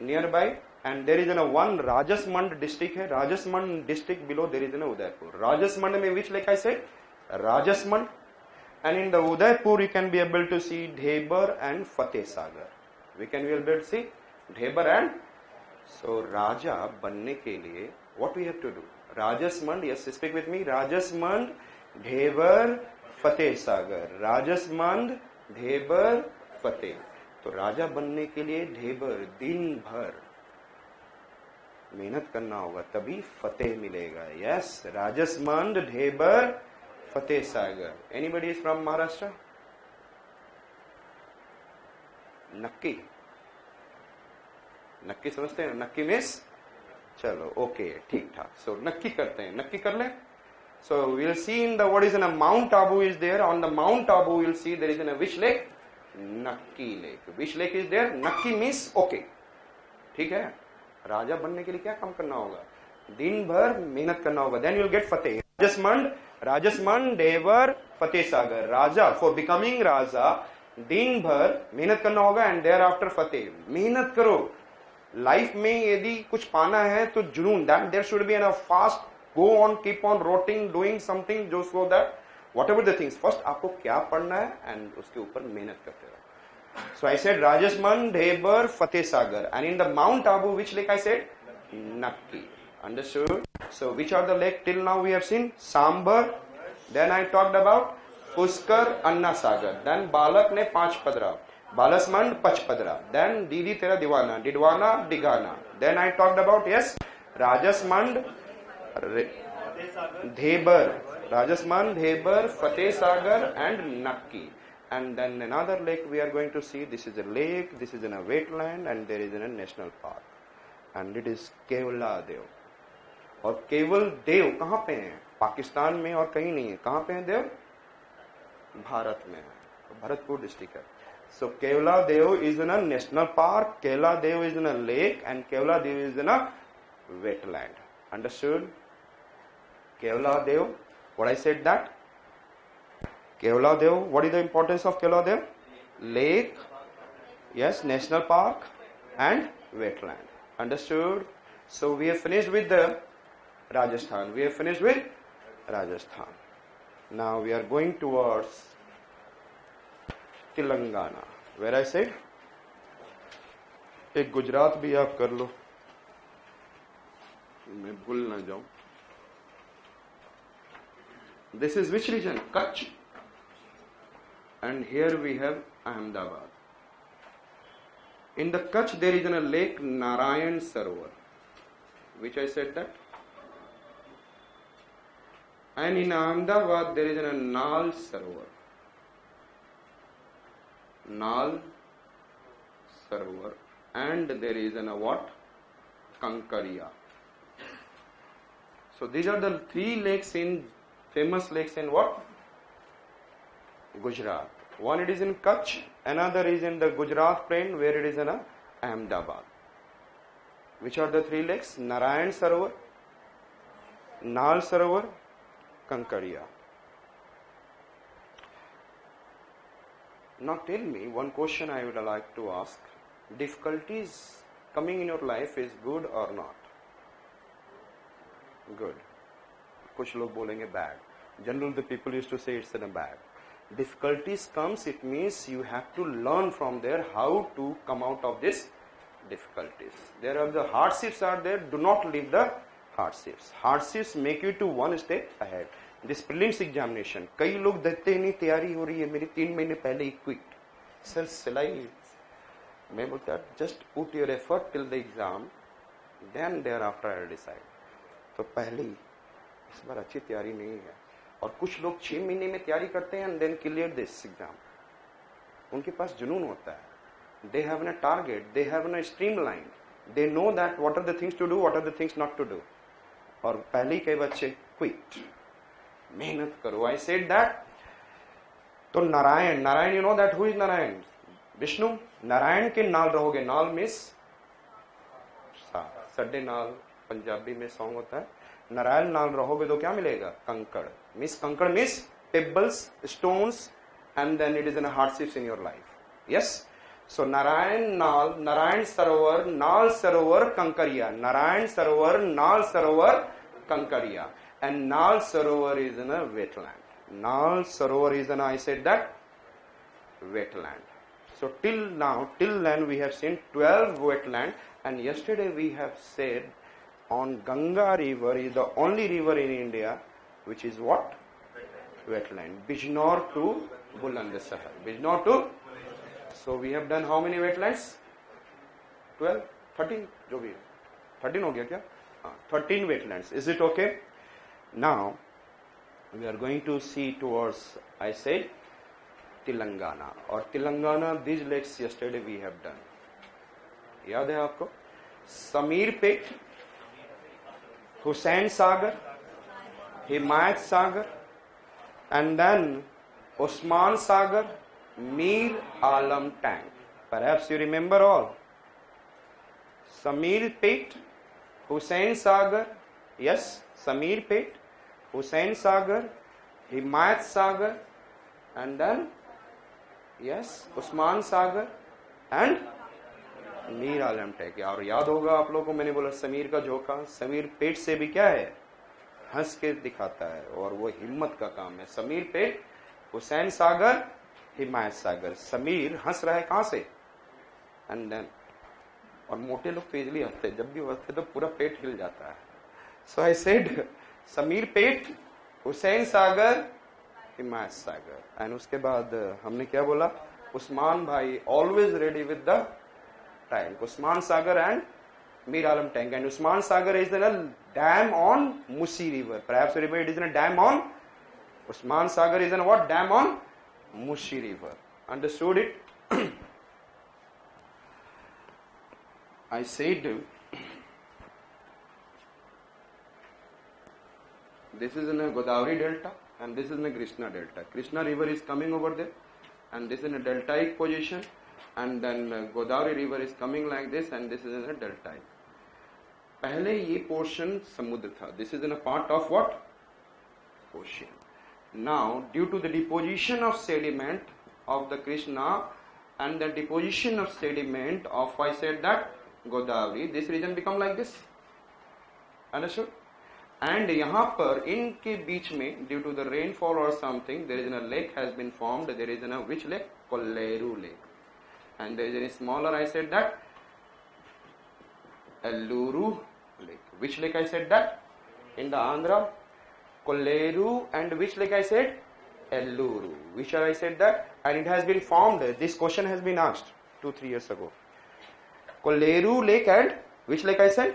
Nearby, and there is one Rajasmand district है. Rajasmand district below there is an Udaipur. Rajasmand में which lake I said? Rajasmand. And in the Udaipur you can be able to see Dhebar and Fateh Sagar. We can be able to see Dhebar and, so Raja बनने के लिए what we have to do? Rajasmand, yes, speak with me. Rajasmand, Dhebar, Fateh Sagar. Rajasmand, Dhebar, Fateh. तो राजा बनने के लिए ढेबर दिन भर मेहनत करना होगा, तभी फतेह मिलेगा. Yes, Rajsamand, Dhebar, Fateh Sagar. Anybody is from Maharashtra? नक्की, नक्की समझते हैं? नक्की मिस, चलो ओके, ठीक ठाक. सो नक्की करते हैं, नक्की कर लें. So we'll see in the what is in a mount Abu is there. On the mount Abu we'll see there is in a which lake? Nakki lake. Which lake is there? Nakki miss, okay, ठीक है. राजा बनने के लिए क्या काम करना होगा? दिन भर मेहनत करना होगा. Then you will get Fateh. Rajsamand, Rajsamand, Dhebar, Fateh Sagar. राजा, फॉर बिकमिंग राजा दिन भर मेहनत करना होगा. And thereafter Fateh. मेहनत करो. लाइफ में यदि कुछ पाना है तो जुनून, that there should be an a fast go on, keep on rotating, doing something जो so that whatever the things, first आपको क्या पढ़ना है एंड उसके ऊपर मेहनत करते रहो. So I said Rajasmand, Dhebar, Fateh Sagar, and in the Mount Abu, which lake I said? Nakki. Understood? So which are the lake till now we have seen? Sambar. Then I talked about Puskar, Anna Sagar. Then Balak ne Panchpadra. Balasmand, Pachpadra. Then Didi Tera Diwana, Didwana, Digana. Then I talked about, yes, Rajasmand, Dhebar. Rajasmand, Dhebar, Fateh Sagar and Nakki. And then another lake we are going to see. This is a lake, this is in a wetland and there is in a national park. And it is केवला देव. और केवल देव कहाँ पे है? पाकिस्तान में और कहीं नहीं है. कहाँ पे है देव? भारत में है. भरतपुर डिस्ट्रिक्ट है. So Keoladeo is in a national park, Keoladeo is in a lake and Keoladeo is in a wetland. Understood? Keoladeo. What I said that? Kevla Dev, what is the importance of Kevla Dev? Lake, yes, national park and wetland. Understood? So we have finished with the Rajasthan. We have finished with Rajasthan. Now we are going towards Telangana. Where I said? एक गुजरात भी आप कर लो, मैं भूल ना जाऊं. This is which region? Kutch. And here we have Ahmedabad. In the Kutch there is a lake Narayan Sarovar, which I said that. And in Ahmedabad there is a Nal Sarovar. Nal Sarovar. and there is a what? Kankaria. So these are the three lakes in famous lakes in what? Gujarat. One it is in Kutch, another is in the Gujarat plain where it is in Ahmedabad. Which are the three lakes? Narayan Sarovar, Nal Sarovar, Kankaria. Now tell me one question I would like to ask. Difficulties coming in your life is good or not? Good. कुछ लोग बोलेंगे bad. Generally the people used to say it's in a bad. Difficulties comes, it means you have to learn from there how to come out of this difficulties. There are the hardships are there, do not leave the hardships. Hardships make you to one step ahead. This prelims examination, कई लोग देखते ही नहीं तैयारी हो रही है मेरी 3 महीने पहले ही quit. Sir सिलाई मैं बोलता just put your effort till the exam, then thereafter I will decide. तो पहले ही इस बार अच्छी तैयारी नहीं है और कुछ लोग 6 महीने में तैयारी करते हैं and then clear this exam. उनके पास जुनून होता है. They have a target, they have a streamline, they know that what are the things to do, what are the things not to do. और पहले ही कई बच्चे quit. मेहनत करो. I said that. तो Narayan, Narayan you know that who is Narayan? Vishnu. Narayan के नाल रहोगे. नाल मिस सड्डे नाल पंजाबी में सॉन्ग होता है. नारायण नाल रहोगे तो क्या मिलेगा? कंकड़. मिस कंकड़ मिस pebbles, stones, and then it is in a hardships in your life. Yes. So Narayan Nal, Narayan Sarovar, Nal Sarovar, Kankaria. Narayan Sarovar, Nal Sarovar, Kankaria. And Nal Sarovar is in a wetland. Nal Sarovar is in a, I said that, wetland. So till now, till then we have seen 12 wetland, and yesterday we have said on Ganga river is the only river in India which is what? Wetland. Bijnor to Bulandsahar. Bijnor to. So we have done how many wetlands? 12, 13, जो भी 13 हो गया क्या? 13 wetlands. Is it okay? Now we are going to see towards, I say, Telangana. और Telangana, these lakes yesterday we have done. याद है आपको? समीर पेट, Hussain Sagar, Himayat Sagar, and then Usman Sagar, Mir Alam Tank. Perhaps you remember all. Samir Pet, Hussain Sagar, yes, Samir Pet, Hussain Sagar, Himayat Sagar, and then, yes, Usman Sagar, and Mir Alam tank. और याद होगा आप लोगों को मैंने बोला समीर का झोंका. समीर पेट से भी क्या है? हंस के दिखाता है और वो हिम्मत का काम है. समीर पेट, हुसैन सागर, हिमायत सागर. समीर हंस रहा है कहां से? एंड देन, और मोटे लोग तो इजली हंसते, जब भी हंसते तो पूरा पेट हिल जाता है. So I said Shamirpet, Hussain Sagar, Himayat Sagar. And उसके बाद हमने क्या बोला? Usman bhai always ready with the tank. Usman Sagar and Mir Alam tank. And Usman Sagar is in a dam on Musi river. Perhaps you remember it is in a dam on Usman Sagar is in a what? Dam on Musi river. Understood it? I said this is in a Godavari delta and this is in a Krishna delta. Krishna river is coming over there and this is in a deltaic position. And then Godavari river is coming like this and this is in a delta. पहले ये portion समुद्र था. This is in a part of what? Ocean. Now due to the deposition of sediment of the Krishna and the deposition of sediment of, I said that, Godavari, this region become like this. Understood? And यहाँ पर इनके बीच में due to the rainfall or something there is a lake has been formed. There is a which lake? Kolleru lake. And there is a smaller, I said that, Elluru lake. Which lake I said that? In the Andhra, Kolleru, and which lake I said? Elluru. Which I said that? And it has been formed. This question has been asked 2-3 years ago. Kolleru lake and which lake I said?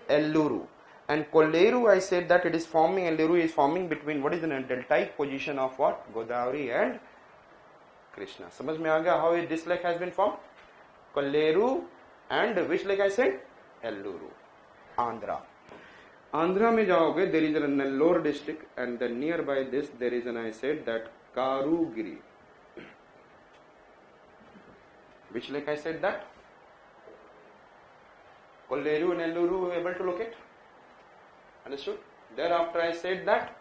Elluru. And Kolleru I said that it is forming, Elluru is forming between what is the deltaic position of what? Godavari and Krishna. समझ में आ गया how this lake has been formed? Kolleru And which lake I said? Elluru. Andhra. Andhra में जाओगे, there is a Nellore district, and then nearby this there is an, I said that Karugiri. Which lake I said that? Kolleru and Elluru able to locate? Understood? Thereafter I said that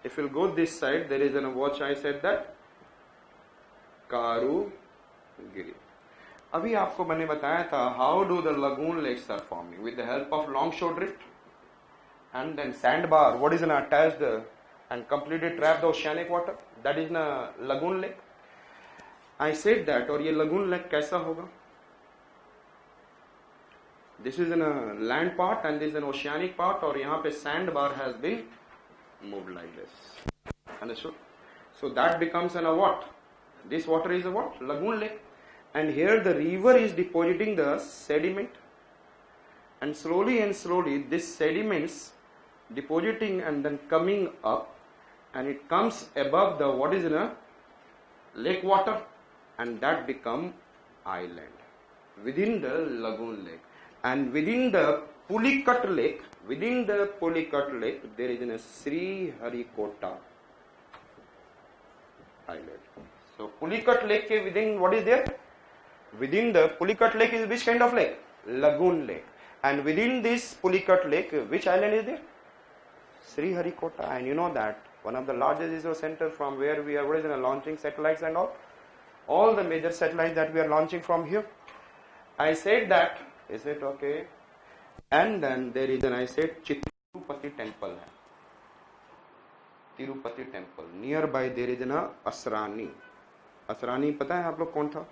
if you'll go this side, there is a watch, I said that Karugiri. अभी आपको मैंने बताया था how do the lagoon lakes are forming with the help of longshore drift and then sandbar. What is an attached and completely trapped the oceanic water? That is a lagoon lake. I said that. और ये lagoon lake कैसा होगा? This is in a land part and this is an oceanic part, और यहाँ पे sandbar has been moved like this. Understood? So that becomes a what? This water is a what? Lagoon lake. And here the river is depositing the sediment, and slowly this sediments depositing and then coming up, and it comes above the what is in a lake water, and that become island within the lagoon lake. And within the Pulicat lake, there is a Sri Harikota island. So Pulicat lake ke within what is there? Within the Pulicat lake is which kind of lake? Lagoon lake. And within this Pulicat lake, which island is there? Sri Harikota. And you know that one of the largest ISRO center from where we are launching satellites and all the major satellites that we are launching from here. I said that, is it okay? And then there is an, I said, Tirupati temple. Tirupati temple. Nearby there is an Asrani. Asrani पता है आप लोग कौन था?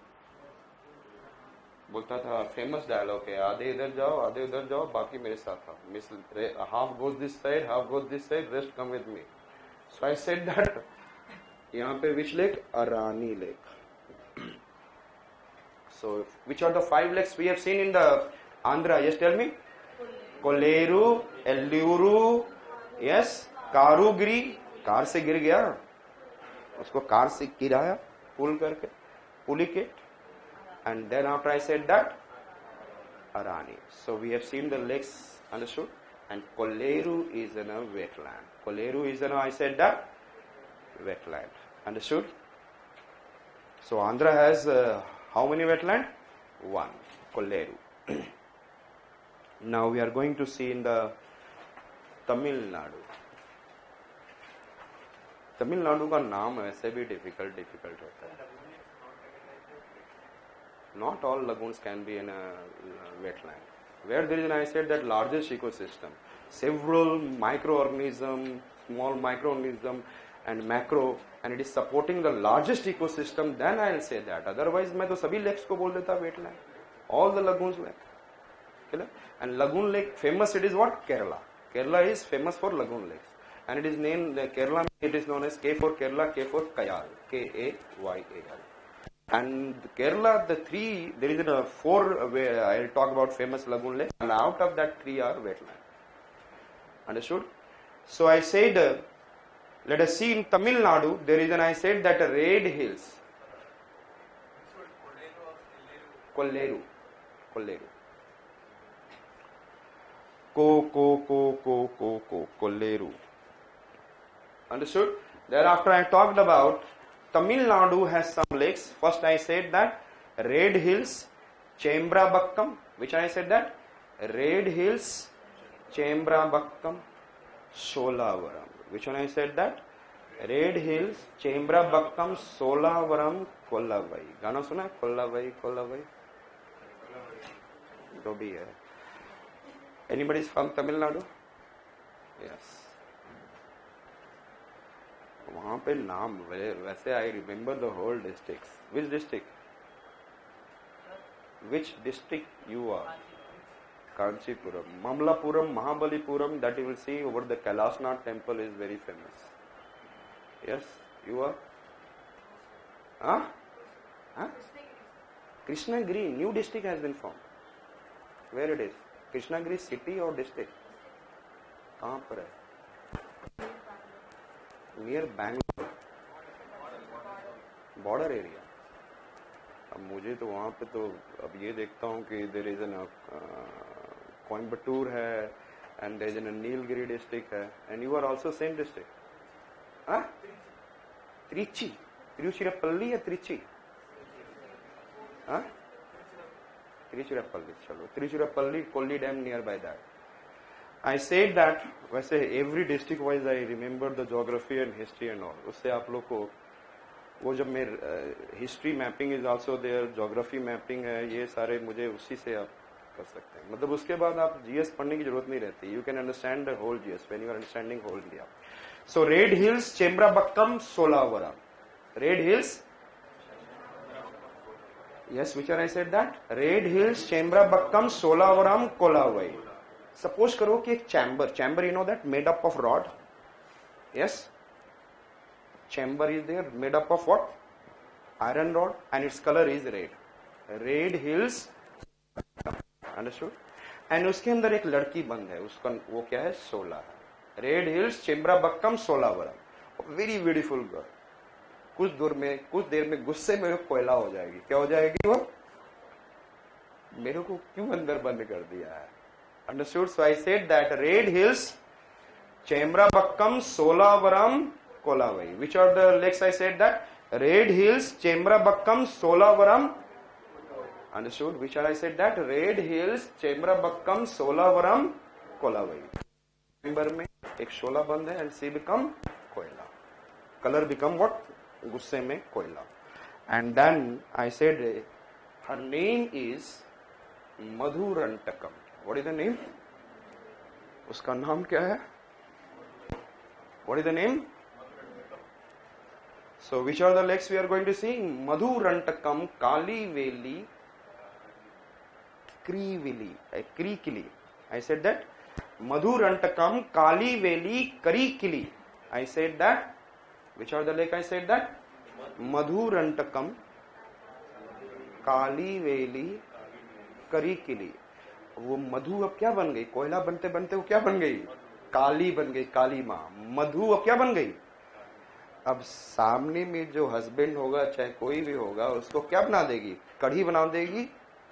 बोलता था famous dialogue है, आधे इधर जाओ आधे उधर जाओ बाकी मेरे साथ था. Miss half goes this side half goes this side rest come with me. So I said that यहाँ पे which lake? Arani lake. So which are the 5 lakes we have seen in the Andhra? Yes, tell me. Kolleru, Elluru, yes, Karugiri. Car से गिर गया, उसको car से गिराया पुल करके, Pulicat. And then after I said that, Arani. So we have seen the lakes, understood? And Kolleru is in a wetland. Kolleru is in a, I said that, wetland. Understood? So Andhra has how many wetland? 1. Kolleru. Now we are going to see in the Tamil Nadu. Tamil Nadu का नाम ऐसे भी difficult होता है. Not all lagoons can be in a wetland. Where there is, I said that largest ecosystem, several microorganism, small microorganism and macro, and it is supporting the largest ecosystem, then I will say that. Otherwise, मैं तो सभी lakes को बोल देता wetland. All the lagoons lake. And lagoon lake famous, it is what? Kerala. Kerala is famous for lagoon lakes. And it is named Kerala, it is known as K for Kerala, K for Kayal, K-A-Y-A-L. And Kerala, the 3, there is a 4 where I will talk about famous lagoon lake, and out of that 3 are wetland. Understood? So I said, let us see in Tamil Nadu, there is an, I said that Red Hills. Kolleru. Kolleru. Understood? Thereafter I talked about Tamil Nadu has some lakes. First I said that Red Hills, Chembrabakkam, which I said that Red Hills, Chembrabakkam, Solavaram. Which one I said that? Red Hills, Chembrabakkam, Solavaram, Kollavai. गाना सुना है? Kollavai. तो भी है. Anybody is from Tamil Nadu? Yes. वहाँ पे नाम वैसे I remember the whole districts. Which district? Which district you are? Kanchipuram, Mamlapuram, Mahabalipuram. That you will see over the Kailasnath temple is very famous. Yes, you are. Huh? Krishnagiri, new district has been formed. Where it is? Krishnagiri city or district? कहाँ पर है? Near Bangalore, border area. अब मुझे तो वहाँ पे तो अब ये देखता हूँ कि देर इज एन कोयम्बटूर है and there is an Nilgiri district है and you are also same district. हाँ, त्रिची, तिरुचिरापल्ली या त्रिची? हाँ, तिरुचिरापल्ली. चलो, Tiruchirappalli, Kolli dam near by that. I said that वैसे every district wise I remember the geography and history and all. उससे आप लोग को वो जब मेरे history mapping is also there, geography mapping है, ये सारे मुझे उसी से आप कर सकते हैं. मतलब उसके बाद आप जीएस पढ़ने की जरूरत नहीं रहती. You can understand the whole GS when you are understanding whole India. So red hills, Chembarambakkam, Sholavaram. Red hills, yes, which are I said that? Red Hills, Chembrabakkam, Solavaram, Kolavai. Suppose करो कि एक chamber you know that made up of rod. Yes, chamber is there made up of what? Iron rod and its color is red. Red Hills, understood? And उसके अंदर एक लड़की बंद है, उसका वो क्या है? सोला है. Red Hills, Chembrabakkam, Solavaram. Very beautiful girl. कुछ देर में गुस्से में कोयला हो जाएगी. क्या हो जाएगी वो? मेरे को क्यों अंदर बंद कर दिया है? Understood? So I said that red hills, Chembarambakkam, Sholavaram, Kolavai. Which are the lakes? I said that red hills, Chembarambakkam, Sholavaram. Understood? Which are? I said that red hills, Chembarambakkam, Sholavaram, Kolavai. Chamber में एक शोला बंद है and she become koyla. Colour become what? गुस्से में कोयला. And then I said her name is Madurantakam. What is the name? उसका नाम क्या है? What is the name? So which are the lakes we are going to see? Madurantakam, Kaliveli, Karikili. I said that Madurantakam, Kaliveli, Karikili. I said that which are the lake? I said that Madhurantakam, Kaliveli, Karikili. वो मधु अब क्या बन गई? कोयला बनते बनते वो क्या बन गई? काली बन गई, काली माँ. मधु अब क्या बन गई? अब सामने में जो हस्बैंड होगा, चाहे कोई भी होगा, उसको क्या बना देगी? कढ़ी बना देगी.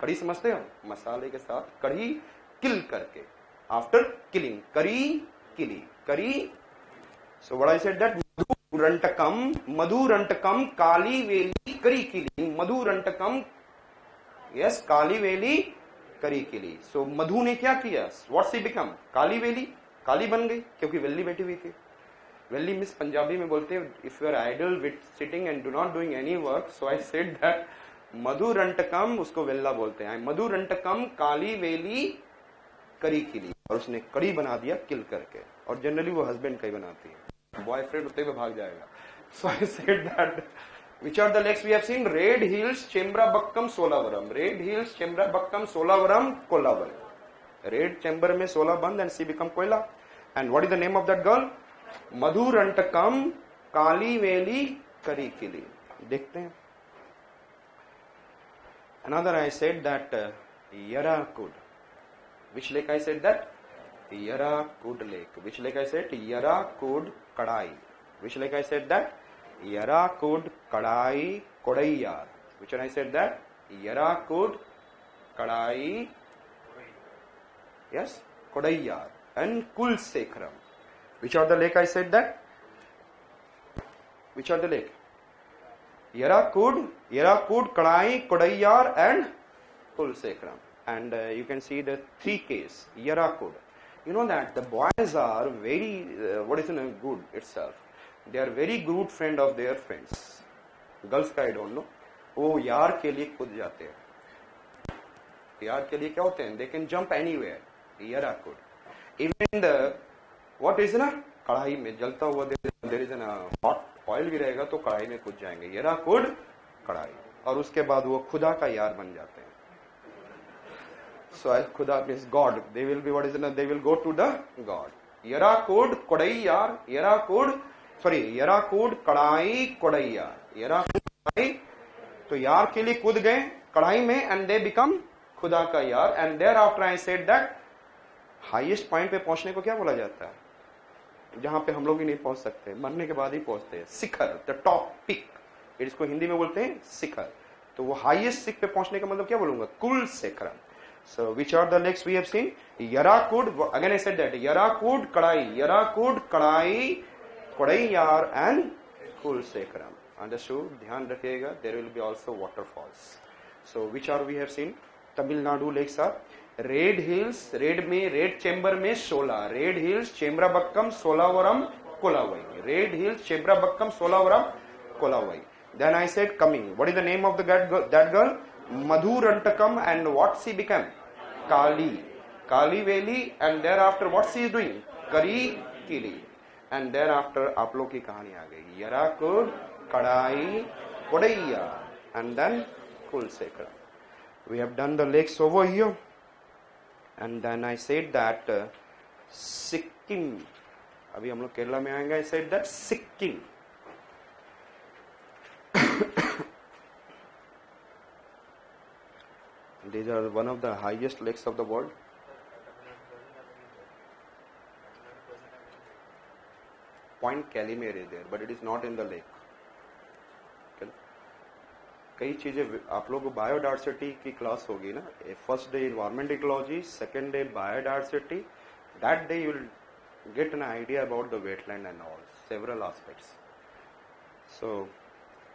कढ़ी समझते हो? मसाले के साथ कढ़ी, किल करके. आफ्टर किलिंग, करी किली, करी. So what I said that Madurantakam, Kaliveli, Karikili. Madurantakam, yes, Kaliveli, Karikili. So Madhu ने क्या किया? What C become? कालीवेली, काली बन गई क्योंकि वेली बैठी हुई थी. वेली मिस पंजाबी में बोलते हैं if you are idle with sitting and do not doing any work. So I said that Madurantakam, उसको वेल्ला बोलते हैं. मधुरंटकम, कालीवेली, करीकिली. और उसने कड़ी बना दिया किल करके. और जनरली वो हस्बैंड का ही बनाती है, बॉयफ्रेंड उतने में भाग जाएगा. So I said that which are the lakes we have seen? Red Hills, Chembrabakkam, Solavaram. Red Hills, Chembrabakkam, Solavaram, Kolavai. Red chamber में सोला बंद and she become कोयला. And what is the name of that girl? मधुरंटकम, Kaliveli, करीकिली. देखते हैं. Another I said that Yarakud. Which lake I said that? Yarakud lake. Which lake I said? Yarakud Kadai. Which lake I said that? Yarakud Kadai Kodaiyar. Which one I said that? Yarakud Kadai. Yes, Kodaiyar and Kulsekharam. Which are the lake I said that? Which are the lake? Yarakud, Kadai, Kodaiyar and Kulsekharam. And you can see the three Ks. Yarakud. You know that the boys are very, what is good itself. They are very good friend of their friends. Girls का I don't know. वो यार के लिए कूद जाते हैं. यार के लिए क्या होते हैं? They can jump anywhere. Yarakud. Even the what is ना कढ़ाई में जलता हुआ there is a hot oil भी रहेगा तो कढ़ाई में कूद जाएंगे. Yarakud कढ़ाई. और उसके बाद वो खुदा का यार बन जाते हैं. So Khuda means God. They will be what is it? They will go to the God. Yarakud Kodaiyar. Yarakud Kadai Kodaiyar. Yarakud Kadai. तो यार के लिए कूद गए कढ़ाई में and they become खुदा का यार. And thereafter I said that highest point पे पहुंचने को क्या बोला जाता है? जहां पे हम लोग ही नहीं पहुंच सकते, मरने के बाद ही पहुंचते हैं. शिखर, the top peak. इसको हिंदी में बोलते हैं शिखर. तो वो हाईएस्ट सिक पे पहुंचने का मतलब क्या बोलूंगा, कुल शेखरम. So which are the lakes we have seen? Yarakud, again I said that, Yarakud, Kadai, Kodaiyaar and Kulsekaram. Understood? ध्यान रखिएगा, there will be also waterfalls. So which are we have seen? Tamil Nadu lakes are Red Hills, Red Chamber में 16, Red Hills, Chembrabakkam, Solavaram, Kolavai. Red Hills, Chembrabakkam, Solavaram, Kolavai. Then I said coming. What is the name of that girl? Madhurantakam, and what she became? Kali. Kali Veli, and thereafter what she is doing? Kari Kili. And thereafter आप लोग की कहानी आ गई. Yarakud, Kadai, Kodaiya, and then Kulsekara. We have done the lakes over here. And then I said that Sikkim. अभी हम लोग केरला में आएंगे. I said that Sikkim. These are one of the highest lakes of the world. Point Calimere is there, but it is not in the lake. कई चीजें आप लोग biodiversity की क्लास होगी ना. First day environment ecology, second day biodiversity. That day you will get an idea about the wetland and all several aspects. So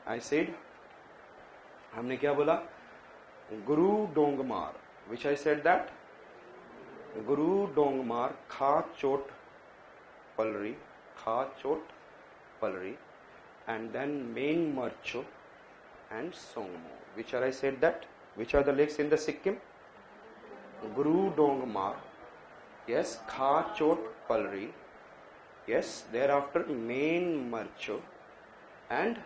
I said, हमने क्या बोला? गुरु Dongmar, which I said that Guru Dongmar, Kha Chot Palri, and then Main Marcho and Songmo. Which are I said that? Which are the lakes in the Sikkim? Guru Dongmar, yes, Kha Chot Palri, yes, thereafter Main Marcho, and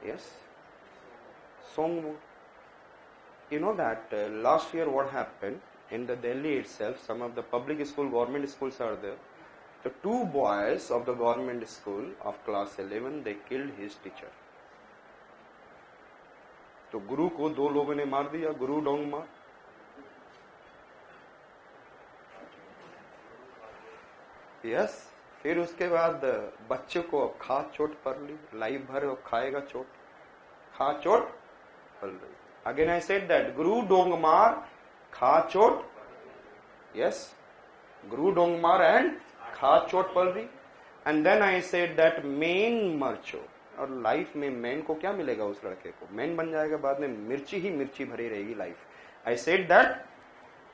yes, Songmo. You know that last year what happened in the Delhi itself, some of the public school, government schools are there. The two boys of the government school of class 11, they killed his teacher. तो गुरु को दो लोगों ने मार दिया, गुरु Dongmar. Yes, फिर उसके बाद बच्चे को अब खा चोट पड़ ली, लाइफ भर अब खाएगा चोट, खा चोट पड़ रही. Again I said that Guru Dongmar, Kha Chot, yes, Guru Dongmar and Kha Chot Palri. And then I said that Main Marcho. और लाइफ में मैन को क्या मिलेगा? उस लड़के को मैन बन जाएगा, बाद में मिर्ची ही मिर्ची भरी रहेगी life. I said that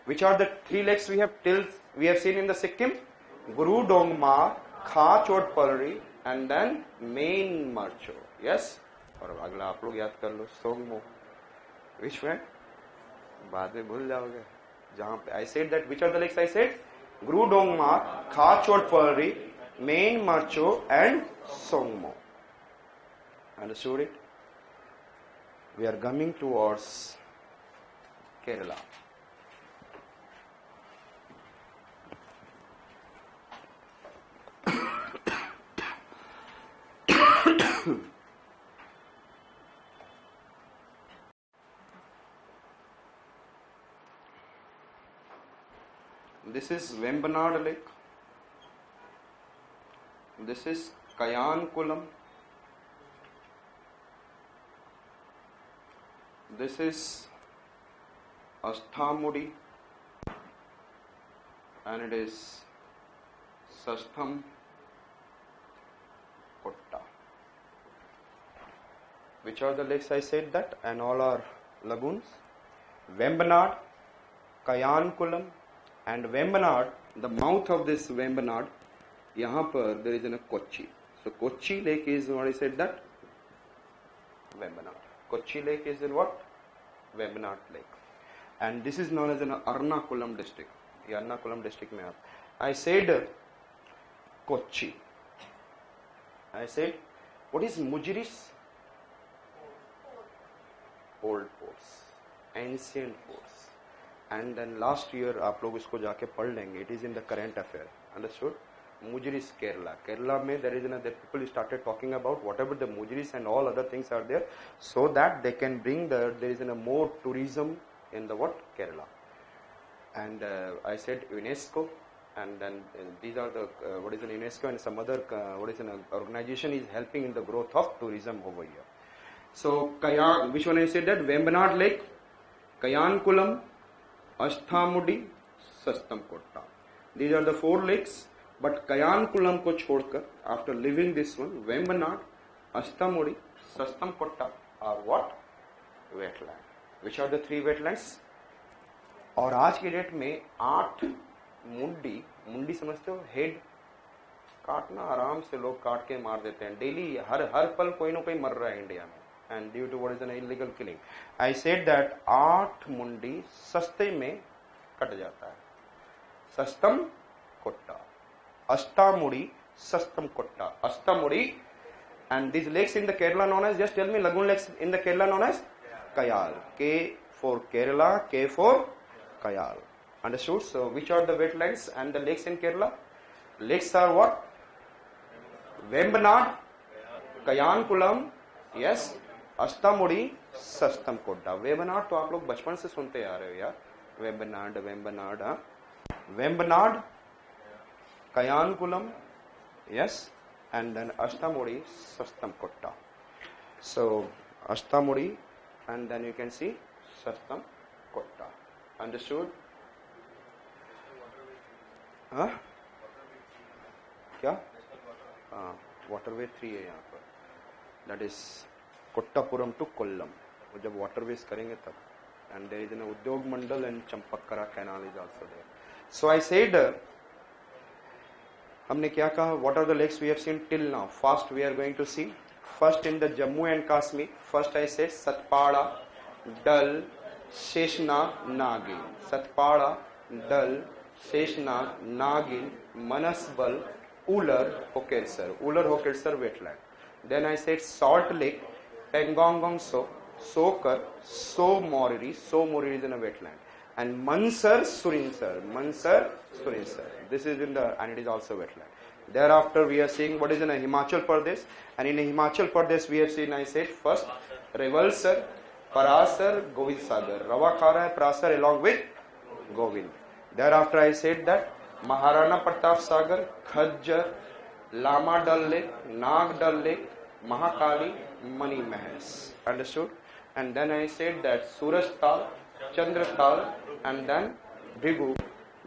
which are the three lakes we have seen in the Sikkim? Guru Dongmar, Kha Chot Palri, and then Main Marcho. Yes. और अगला आप लोग याद कर लो, सोंगमो. Which one? बाद में भूल जाओगे. जहां पे I said that which are the lakes I said? Guru Dongmar, Kha Chot Palri, Main Marcho and Songmo. Understood it? We are coming towards Kerala. This is Vembanad Lake. This is Kayankulam. This is Asthamudi, and it is Sastham Kotta. Which are the lakes I said that? And all are lagoons. Vembanad, Kayankulam, and Vembanad, the mouth of this Vembanad, यहाँ पर there is a Kochi. So Kochi lake is what I said that? Vembanad. Kochi lake is in what? Vembanad lake. And this is known as an Ernakulam district. ये Ernakulam district में आप. I said Kochi. I said, what is Mujiris? Old forts, ancient forts. And then last year आप लोग इसको जाके पढ़ लेंगे. It is in the current affair. Understood? Mujiris Kerala. Kerala में there is another people started talking about whatever the Mujiris and all other things are there, so that they can bring there is a more tourism in the what? Kerala. And I said UNESCO, and then these are the what is an UNESCO and some other what is an organization is helping in the growth of tourism over here. So Kayan, which one I said that? Vembanad Lake, Kayankulam, Asthamudi, Sastamkotta. These are the 4 lakes, but Kayankulam ko chhodkar, after leaving this one, Vembanad, Asthamudi, Sastamkotta are what? Wetland. Which are the 3 wetlands? और आज की date में 8 मुंडी समझते हो? Head काटना, आराम से लोग काट के मार देते हैं डेली, हर पल कोई ना कोई मर रहा है इंडिया में, and due to what is an illegal killing. I said that 8 मुंडी सस्ते में कट जाता है. Sasthamkotta, Ashtamudi, Sasthamkotta, Ashtamudi. And this lakes in the Kerala known as, just tell me, lagoon lakes in the Kerala known as Kayal. K for Kerala, K for Kayal. Understood? So which are the wetlands and the lakes in Kerala? Lakes are what? Vembanad, Kayankulam, yes, Astamudi, Sastamkotta. Vembanad तो आप लोग बचपन से सुनते आ रहे हो यार. Vembanad, हाँ. Vembanad, Kayankulam, yes, and then Astamudi, Sastamkotta. So Astamudi, and then you can see Sastamkotta. Understood? हाँ क्या? हाँ, waterway 3 है यहाँ पर. That is Kottapuram to Kollam. वो जब waterways करेंगे तब. And there is an Udyog Mandal and Champakkara canal is also there. So I said, हमने क्या कहा? What are the lakes we have seen till now? First we are going to see. First in the Jammu and Kashmir. First I said Satpara, Dal, Sheshna, Nagin. Satpara, Dal, Sheshna, Nagin, Manasbal, Ular, Hokersar. Ular, Hokersar wetland. Then I said Salt Lake, Pangongong So, Sokar, So Moriri is in a wetland. And Mansar, Surinsar. Mansar, Surinsar. This is in the, and it is also wetland. Thereafter we are seeing what is in a Himachal Pradesh, and in a Himachal Pradesh we have seen, I said first Revalsar, Parasar, Govind Sagar. Ravakara, Parasar along with Govind. Thereafter I said that Maharana Pratap Sagar, Khajjar, Lama Dal Lake, Nag Dal Lake, Mahakali, Mani Mahals. Understood? And then I said that Suraj Tal, Chandratal, and then Bhigu,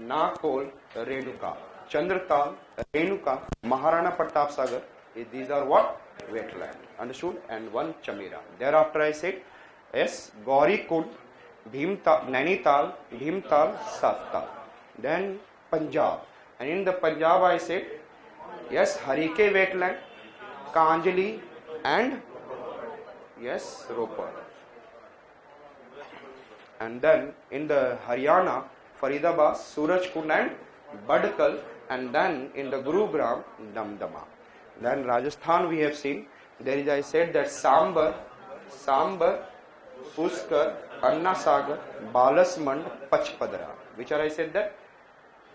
Nakol, Renuka. Chandratal, Renuka, Maharana Pratap Sagar, these are what? Wetland. Understood? And one Chamira. Thereafter I said, yes, Gauri Kund, Nainital, Bhimtal, Sattal. Then Punjab. And in the Punjab I said, yes, Harike wetland, Kanjali, and yes, Ropar. And then in the Haryana, Faridabad, Surajkund and Badkal, and then in the Gurugram, Damdama. Then Rajasthan we have seen, there is, I said that Sambar, Puskar, Anna Sagar, Balasmand, Pachpadra. Which are I said that?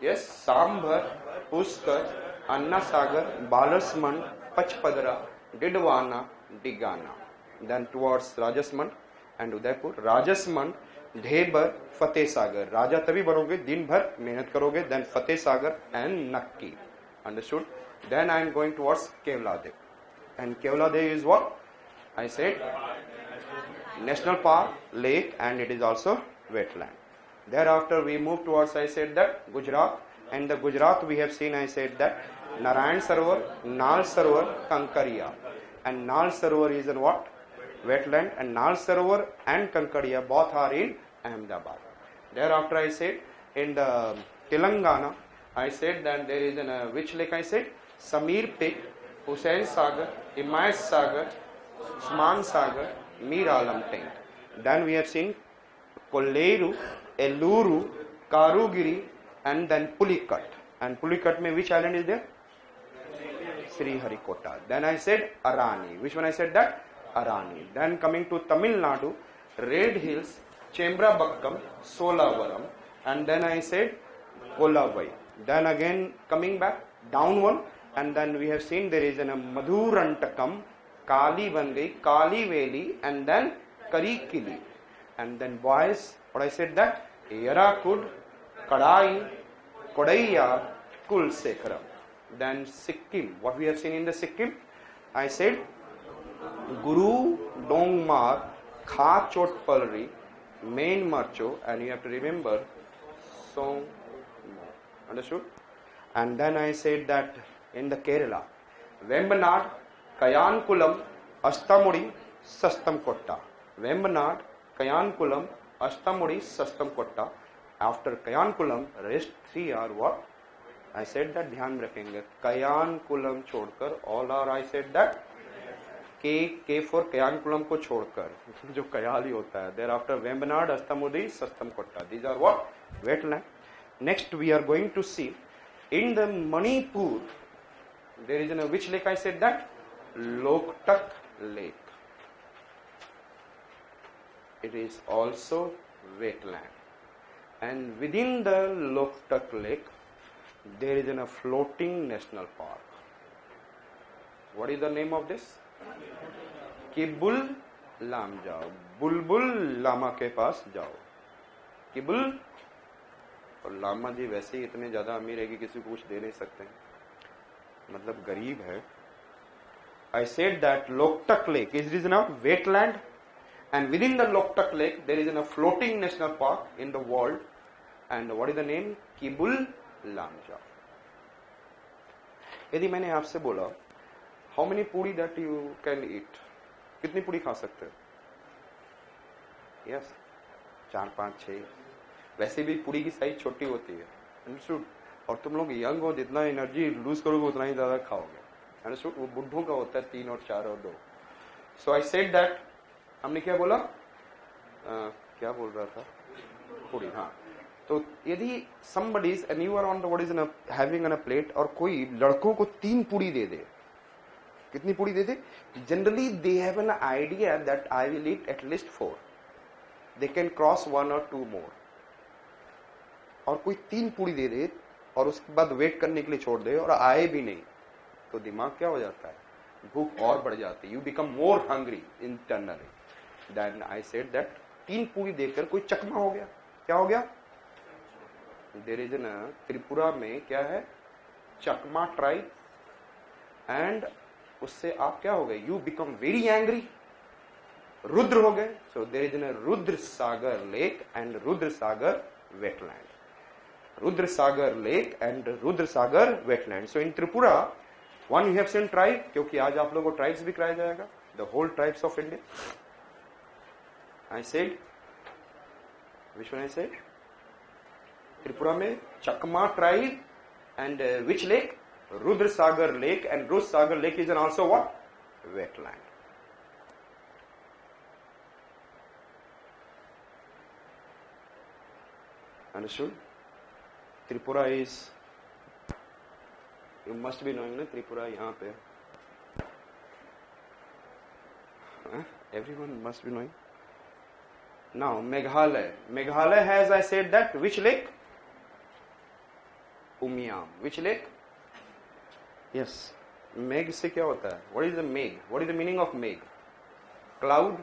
Yes, Sambar, Puskar, Anna Sagar, Balasmand, Pachpadra, Didwana, Digana. Then towards Rajasmand and Udaipur, Rajasmand, Dhebar, Fateh Sagar. Raja तभी बनोगे, दिन भर मेहनत करोगे. Then Fateh Sagar and Nakki. Understood? Then I am going towards Kevladev. And Kevladev is what? I said National Park, lake, and it is also wetland. Thereafter we move towards, I said that Gujarat. And the Gujarat we have seen, I said that Narayan Sarovar, Nal Sarovar, Kankariya. And Nal Sarovar is in what? Wetland. And Nal Sarovar and Kankariya both are in Ahmedabad. Thereafter I said in the Telangana, I said that there is which lake I said? Samir Pik, Hussain Sagar, Himayat Sagar, Usman Sagar, Mir Alam Tank. Then we have seen Kolleru, Eluru, Karugiri, and then Pulikat. And Pulikat mein which island is there? Sriharikota. Then I said Arani. Which one I said that? Arani. Then coming to Tamil Nadu, Red Hills, Chembrabakkam, Solavaram, and then I said Kolavai. Then again coming back down one, and then we have seen there is a Madhurantakam, Kali Bangai, Kali Veli, and then Karikili. And then boys, what I said that? Yarakud, Kadai, Kodaiya, Kulsekharam. Then Sikkim. What we have seen in the Sikkim? I said Guru Dongmar Kha Chot Palri Main Marcho, and you have to remember Song. Understood? And then I said that in the Kerala, Vembanad Kayankulam Astamudi Sastam Kotta. Vembanad Kayankulam Astamudi Sastam Kotta. After Kayankulam, rest 3 are what? I said that ध्यान में रखेंगे. Kayankulam छोड़कर all are, I said that K for Kayankulam को छोड़कर जो कयाल ही होता है. Thereafter Vembanad Astamudi Sastam Kotta. These are what? Wetland. Next we are going to see in the Manipur there is a which lake I said that? Loktak lake. It is also wetland. And within the Loktak lake there is a floating national park. What is the name of this? Kibul Lam Jao. बुलबुल लामा के पास जाओ. किबुल और लामा जी वैसे ही इतने ज्यादा अमीर है कि किसी को कुछ दे नहीं सकते, मतलब गरीब है. I said that Loktak Lake is a wetland, and within the Loktak Lake there is a floating national park in the world. And what is the name? Kibul Lamjao. यदि मैंने आपसे बोला how many puri that you can eat, कितनी पूड़ी खा सकते हो? Yes, 4, 5, 6. वैसे भी पूड़ी की साइज छोटी होती है. अंडरस्टूड? और तुम लोग यंग हो, जितना एनर्जी लूज करोगे उतना ही ज्यादा खाओगे. अंडरस्टूड? वो बुढ़ों का होता है 3 और 4 और 2. सो आई सेड दैट, हमने क्या बोला? क्या बोल रहा था? पूड़ी. हाँ. तो यदि somebody is and you are on the what is in a having on a plate, और कोई लड़कों को 3 पूड़ी दे दे, कितनी पूड़ी दे दे? Generally they have an idea that I will eat at least 4. They can cross 1 और 2 मोर. और कोई 3 पूड़ी दे दे और उसके बाद वेट करने के लिए छोड़ दे और आए भी नहीं, तो दिमाग क्या हो जाता है? भूख और बढ़ जाती है. You become more hungry internally. Then I said that 3 पूड़ी देकर कोई चकमा हो गया. क्या हो गया? देयर इज एन त्रिपुरा में क्या है? चकमा ट्राइब. एंड उससे आप क्या हो गए? You become very angry, Rudra हो गए. So there is an Rudra Sagar lake and Rudra Sagar wetland. Rudra Sagar lake and Rudra Sagar wetland. So in Tripura, one you have seen tribe, क्योंकि आज आप लोगों को tribes भी कराया जाएगा, the whole tribes of India. I said, which one I said? Tripura में Chakma tribe and which lake? Rudra Sagar lake, and Rudra Sagar lake is also what? Wetland. Understood? Tripura is, you must be knowing, na? Tripura यहाँ पे. Everyone must be knowing. Now Meghalaya. Meghalaya has, I said that, which lake? Umiam. Which lake? Yes. Meg से क्या होता है? What is the Meg? What is the meaning of Meg? Cloud.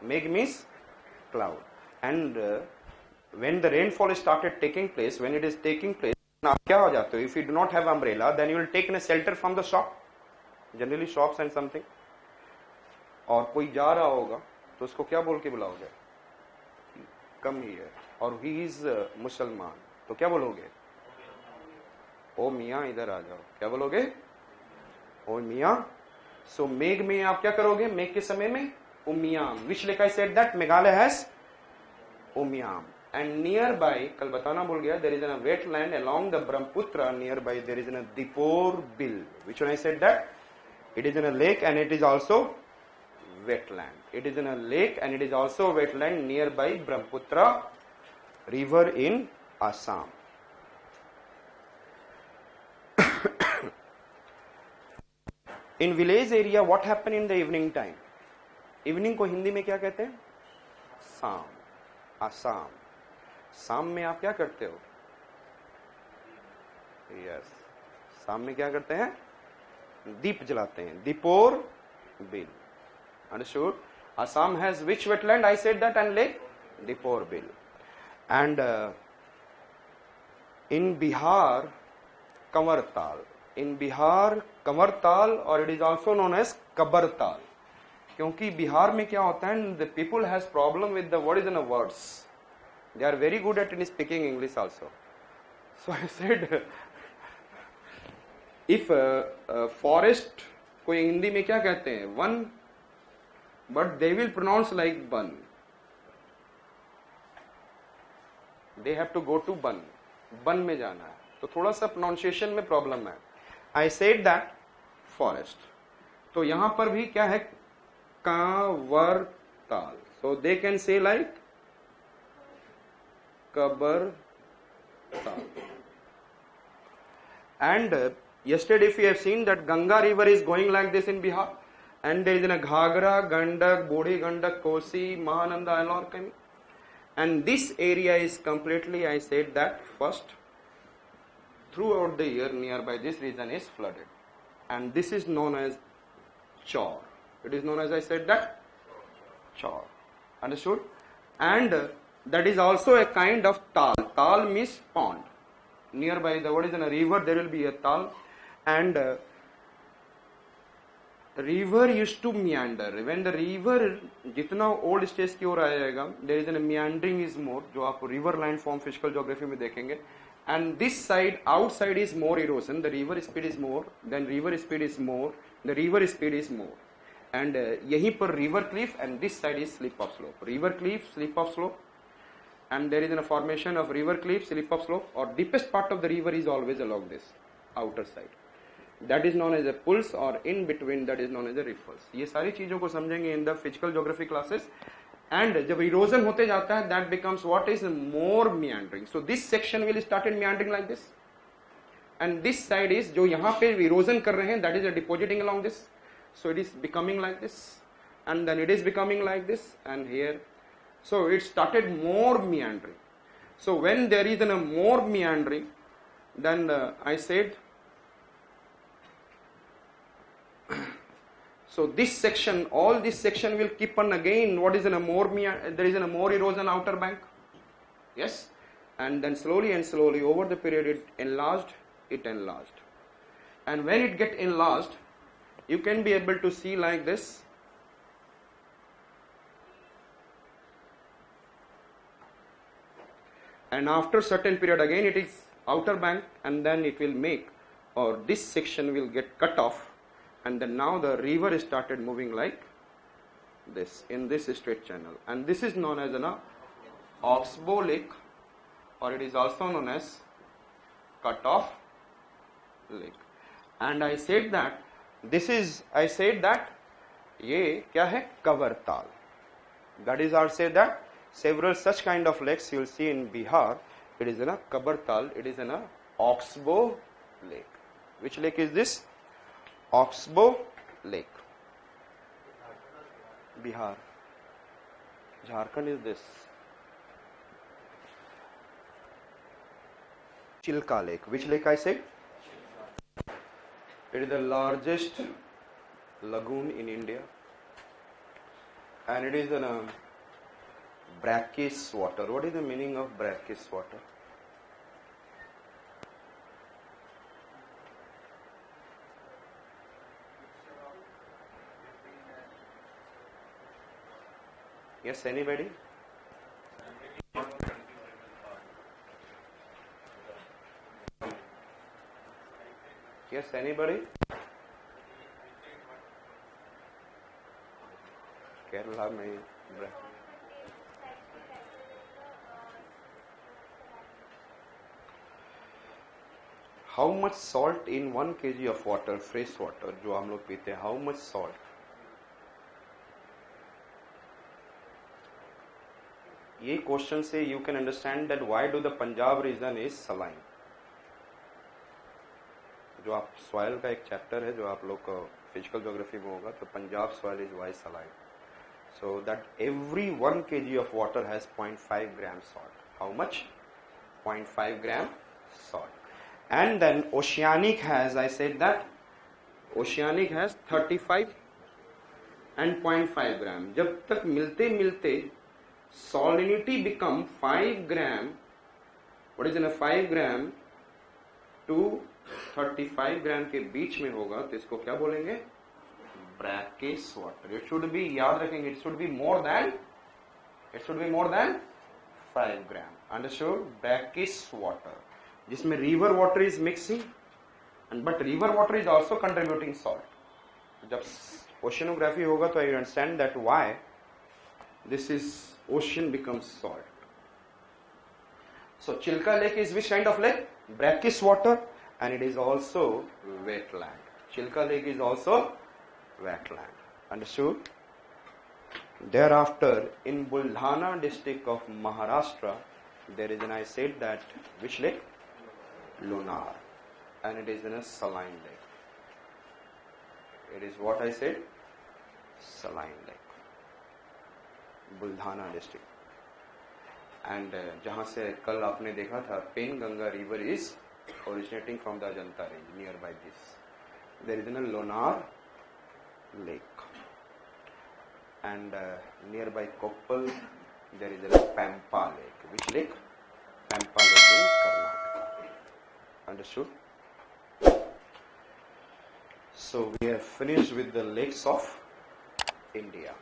Meg means cloud. And when the rainfall started taking place, when it is taking place, आप क्या हो जाते हो? If you do not have umbrella, then you will take a shelter from the shop, generally shops and something. और कोई जा रहा होगा तो उसको क्या बोल के बुलाओगे? कम ही है. और he is मुसलमान, तो क्या बोलोगे? ओ मियाँ इधर आ जाओ. क्या बोलोगे? ओ मियाँ. सो मेघ में आप क्या करोगे? मेघ के समय में Umiam. Which lake I said that? Meghalaya has Umiam. And nearby, कल बताना भूल गया, there is a wetland along the Brahmaputra. Nearby there is a Dipor Bill. Which one I said that? It is in a lake and it is also wetland. It is in a lake and it is also wetland nearby Brahmaputra river in Assam. In village area, what happen in the evening time? Evening को हिंदी में क्या कहते हैं? शाम. आसाम. शाम में आप क्या करते हो? यस. शाम में क्या करते हैं? दीप जलाते हैं. Deepor bill. Understood? Assam has which wetland? I said that, and lake? Dipor Bill. And in Bihar, Kamartal. In Bihar, Kamartal, or it is also known as Kabartal. क्योंकि बिहार में क्या होता है, the people has problem with the word is in words, they are very good at in speaking English also. So I said if forest को हिंदी में क्या कहते हैं, वन, but they will pronounce like बन, they have to go to बन, बन में जाना है, तो थोड़ा सा प्रोनाउंसिएशन में प्रॉब्लम है. I said that forest. तो यहां पर भी क्या है, Kanwar Tal, so they can say like Kabar Tal. And yesterday if you have seen that Ganga river is going like this in Bihar, and there is a Ghagra, Gandak, Bodhi Gandak, Kosi, Mahananda and all coming, and this area is completely, I said that first, throughout the year nearby this region is flooded, and this is known as Chaur. It is known as, I said that, Chaur. Understood? And that is also a kind of tal. Tal means pond. Nearby the what is in a river, there will be a tal, and river used to meander. When the river जितना old stage की ओर आएगा, there is a meandering is more, जो आप river line form physical geography में देखेंगे, and this side outside is more erosion. The river speed is more, then river speed is more, the river speed is more, and यहीं पर river cliff, and this side is slip of slope. River cliff, slip of slope. And there is a formation of river cliff, slip of slope, or deepest part of the river is always along this outer side. That is known as a pools, or in between that is known as a riffles. ये सारी चीजों को समझेंगे in the physical geography classes. And जब erosion होते जाता है, that becomes what is more meandering. So this section will started meandering like this, and this side is जो यहाँ पे erosion कर रहे हैं, that is a depositing along this. So it is becoming like this, and then it is becoming like this, and here. So it started more meandering. So when there is a more meandering, then I said, so this section, all this section will keep on again. What is in a more there is a more erosion outer bank, yes, and then slowly and slowly over the period it enlarged, and when it get enlarged, you can be able to see like this. And after certain period again it is outer bank, and then it will make, or this section will get cut off, and then now the river started moving like this in this straight channel, and this is known as an Oxbow Lake, or it is also known as cut off lake. And I said that this is, I said that ये क्या है, cover tal. That is, I said that several such kind of lakes you will see in Bihar. It is in a Kabartal, it is in a Oxbow Lake. Which lake is this? Oxbow Lake. Bihar. Jharkhand is this. Chilka Lake. Which lake I said? It is the largest lagoon in India, and it is in a brackish water. What is the meaning of brackish water? Yes, anybody? Yes, anybody? Kerala में How much salt in 1 kg of water, fresh water, जो हम लोग पीते हैं, how much salt? ये question से you can understand that why do the Punjab region is saline. जो आप सॉइल का एक चैप्टर है जो आप लोग को फिजिकल ज्योग्राफी में होगा, तो Punjab soil is why saline. So that every 1 kg of water has 0.5 gram salt. How much? 0.5 gram salt. And then oceanic has, I said that oceanic has 35 and 0.5 gram. जब तक मिलते मिलते salinity become 5 gram, what is in a 5 gram to 35 ग्राम के बीच में होगा, तो इसको क्या बोलेंगे? brackish water. It should be, याद रखेंगे, it should be more than 5 gram. Understood? Brackish water, जिसमें river water is mixing, and but river water is also contributing salt. जब oceanography होगा तो you understand that why this is ocean becomes salt. So Chilka Lake is which kind of lake? Brackish water, and it is also wetland. Chilka Lake is also wetland. Understood? Thereafter, in Buldhana district of Maharashtra, there is, and I said that which lake? Lonar, and it is in a saline lake. It is what I said? Saline lake. Buldhana district. And जहाँ से कल आपने देखा था, Penganga river is originating from the Ajanta range nearby this. There is a Lonar lake, and nearby Koppal there is a Pampa lake. Which lake? Pampa lake in Karnataka. Understood? So we have finished with the lakes of India,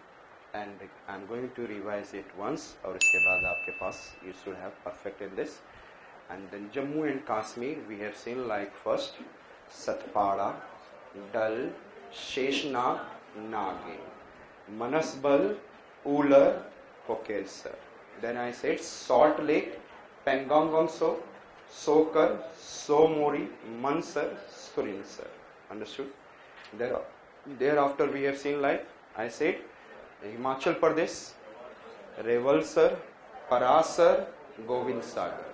and I'm going to revise it once. और इसके बाद आपके पास you should have perfected this. And then Jammu and Kashmir we have seen, like first Satpara, Dal, Sheshnaag, Nagin, Manasbal, Ular, Kokelsar. Then I said Salt Lake, Pangongongso, Sokar, Somori, Mansar, Surinsar. Understood? Thereafter we have seen, like I said, Himachal Pradesh, Revalsar, Parasar, Govind Sagar,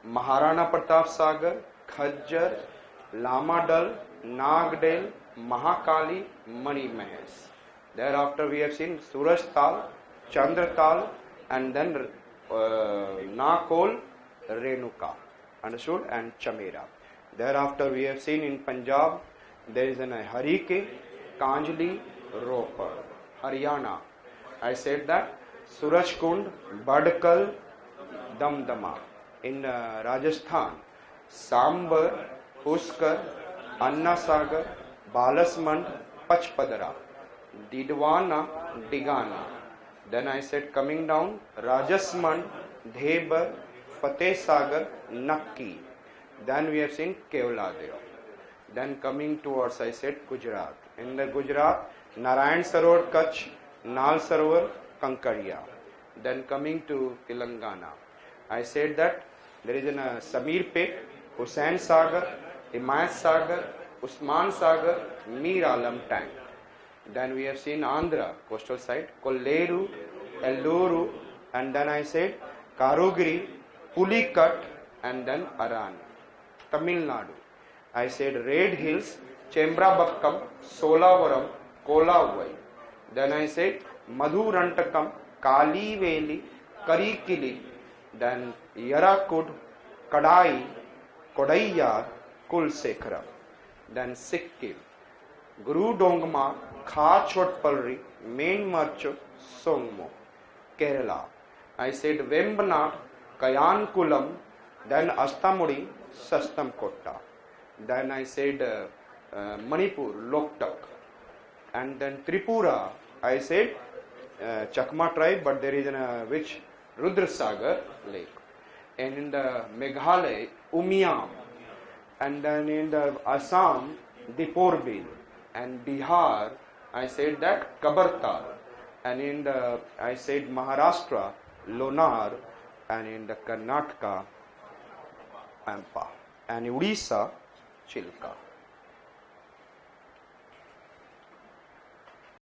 Maharana Pratap Sagar, Khajjar, Lamadal, Nagdel, Mahakali, Mani Mahesh. Thereafter we have seen Surajtal, Chandratal, and then Nakol, Renuka. Understood? And Chamera. Thereafter we have seen in Punjab there is an Harike, Kanjli, Ropar. Haryana, I said that Surajkund, Badkal, Damdama. In Rajasthan, Sambar, Puskar, Anna Sagar, Balasmand, Pachpadara, Didwana, Digana. Then I said coming down, Rajasmand, Dhebar, Fateh Sagar, Nakki. Then we have seen Kevladev. Then coming towards, I said Gujarat. In the Gujarat, Narayan Sarovar, Kutch, Nal Sarovar, Kankaria. Then coming to Telangana, I said that there is a Samir Pet, Hussain Sagar, Himayat Sagar, Usman Sagar, Mir Alam Tank. Then we have seen Andhra, coastal side, Kolleru, Elluru, and then I said Karugiri, Pulikat, and then Aran. Tamil Nadu, I said Red Hills, Chembrabakkam, Solavaram, Kolavai. Then I said Madhurantakam, Kaliveli, Karikili, then Yarakud, Kadai, Kodaiyar, Kulsekharam. Then Sikkim, Guru Dongma, Khachotpalri, Main Marcho, Songmo. Kerala, I said Vembana, Kayankulam, then Astamudi, Sastamkota. Then I said Manipur, Loktak. And then Tripura, I said Chakma tribe, but there is which Rudrasagar lake. And in the Meghalaya, Umiam. And then in the Assam, Diporbil. And Bihar, I said that Kabartal. And in the, I said Maharashtra, Lonar. And in the Karnataka, Pampa. And Odisha, Chilka.